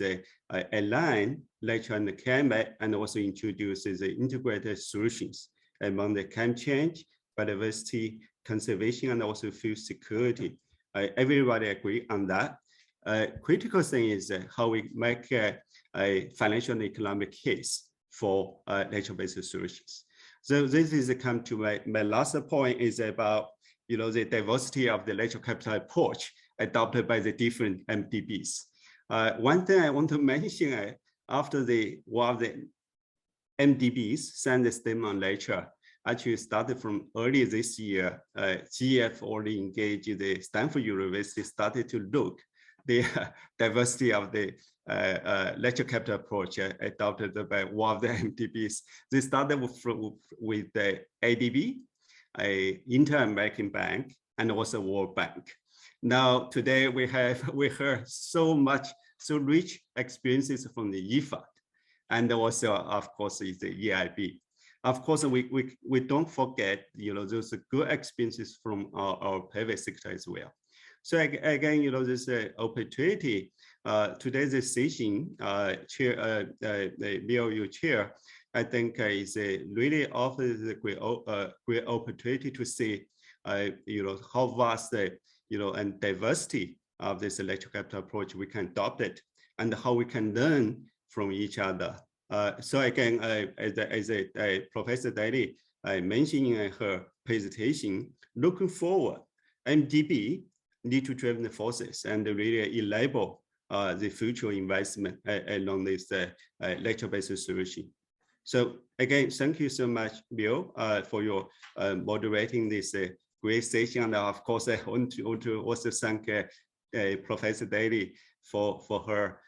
align ledger and the climate, and also introduces the integrated solutions among the climate change, biodiversity, conservation, and also food security. Everybody agree on that. Critical thing is how we make a financial and economic case for nature-based solutions. So this is come to my last point is about the diversity of the natural capital approach adopted by the different MDBs. One thing I want to mention after one of the MDBs sent the statement on nature, actually started from early this year. GF already engaged the Stanford University, started to look the diversity of the ledger capital approach adopted by one of the MDBs. They started with the ADB, Inter-American Bank, and also World Bank. Now today we heard so rich experiences from the IFAD, and also of course is the EIB. Of course, we don't forget those good experiences from our private sector as well. So again, this opportunity, today's decision, Chair, the BOU Chair, I think is really offers a great opportunity to see, how vast and diversity of this electric capital approach we can adopt it, and how we can learn from each other. So again, as Professor Daly mentioned in her presentation, looking forward, MDB need to drive the forces and really enable the future investment along this lecture-based solution. So again, thank you so much, Bill, for your moderating this great session. And of course, I want to also thank Professor Daly for her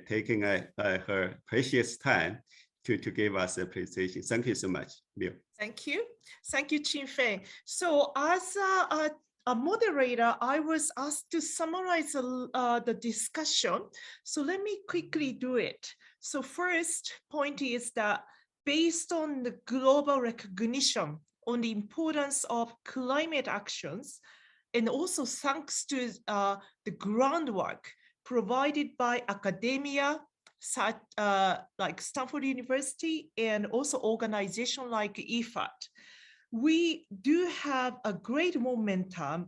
taking her precious time to give us a presentation. Thank you so much, Bill. Thank you. Thank you, Chin Feng. So as a moderator, I was asked to summarize the discussion. So let me quickly do it. So first point is that based on the global recognition on the importance of climate actions, and also thanks to the groundwork provided by academia, such like Stanford University, and also organization like IFAD. We do have a great momentum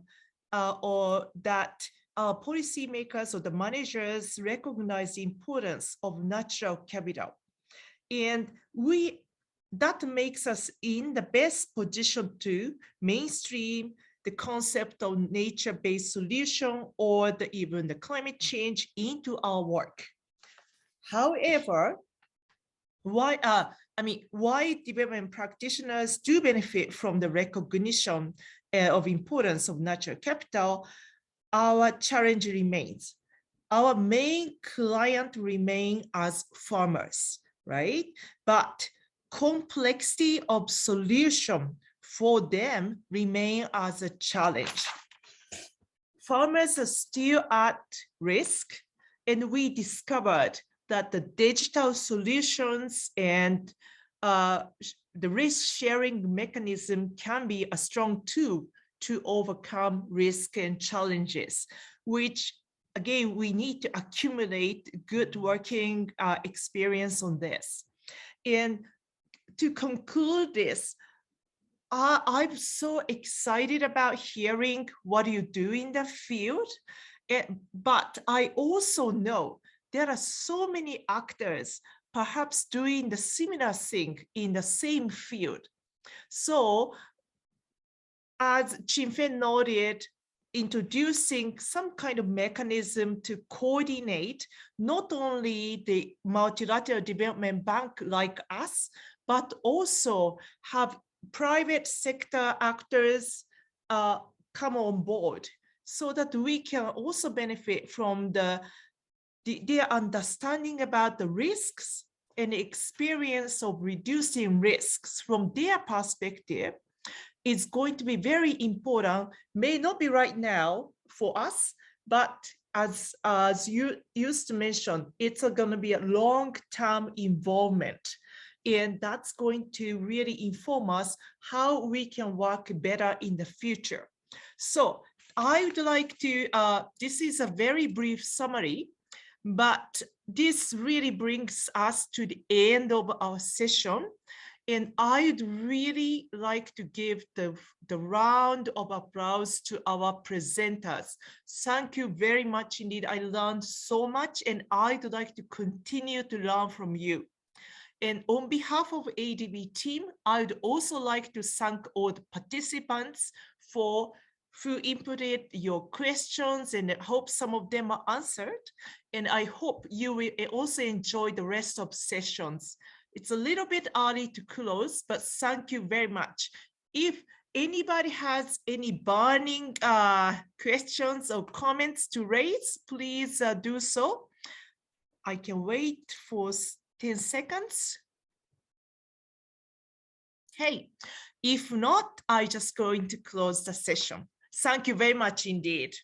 or that policymakers or the managers recognize the importance of natural capital. And that makes us in the best position to mainstream the concept of nature-based solution or even the climate change into our work. However, why development practitioners do benefit from the recognition of importance of natural capital, our challenge remains. Our main client remain as farmers, right? But complexity of solution for them remain as a challenge. Farmers are still at risk, and we discovered that the digital solutions and the risk sharing mechanism can be a strong tool to overcome risk and challenges, which again, we need to accumulate good working experience on this. And to conclude this, I'm so excited about hearing what you do in the field, but I also know there are so many actors perhaps doing the similar thing in the same field. So as Chin-Fen noted, introducing some kind of mechanism to coordinate not only the multilateral development bank like us, but also have private sector actors come on board so that we can also benefit from their understanding about the risks and experience of reducing risks from their perspective is going to be very important. May not be right now for us, but as you used to mention, it's going to be a long-term involvement. And that's going to really inform us how we can work better in the future. So I would like to, this is a very brief summary, but this really brings us to the end of our session. And I'd really like to give the round of applause to our presenters. Thank you very much indeed. I learned so much, and I'd like to continue to learn from you. And on behalf of ADB team, I'd also like to thank all the participants who inputted your questions, and I hope some of them are answered. And I hope you will also enjoy the rest of sessions. It's a little bit early to close, but thank you very much. If anybody has any burning questions or comments to raise, please do so. I can wait for 10 seconds. Okay, if not, I'm just going to close the session. Thank you very much indeed.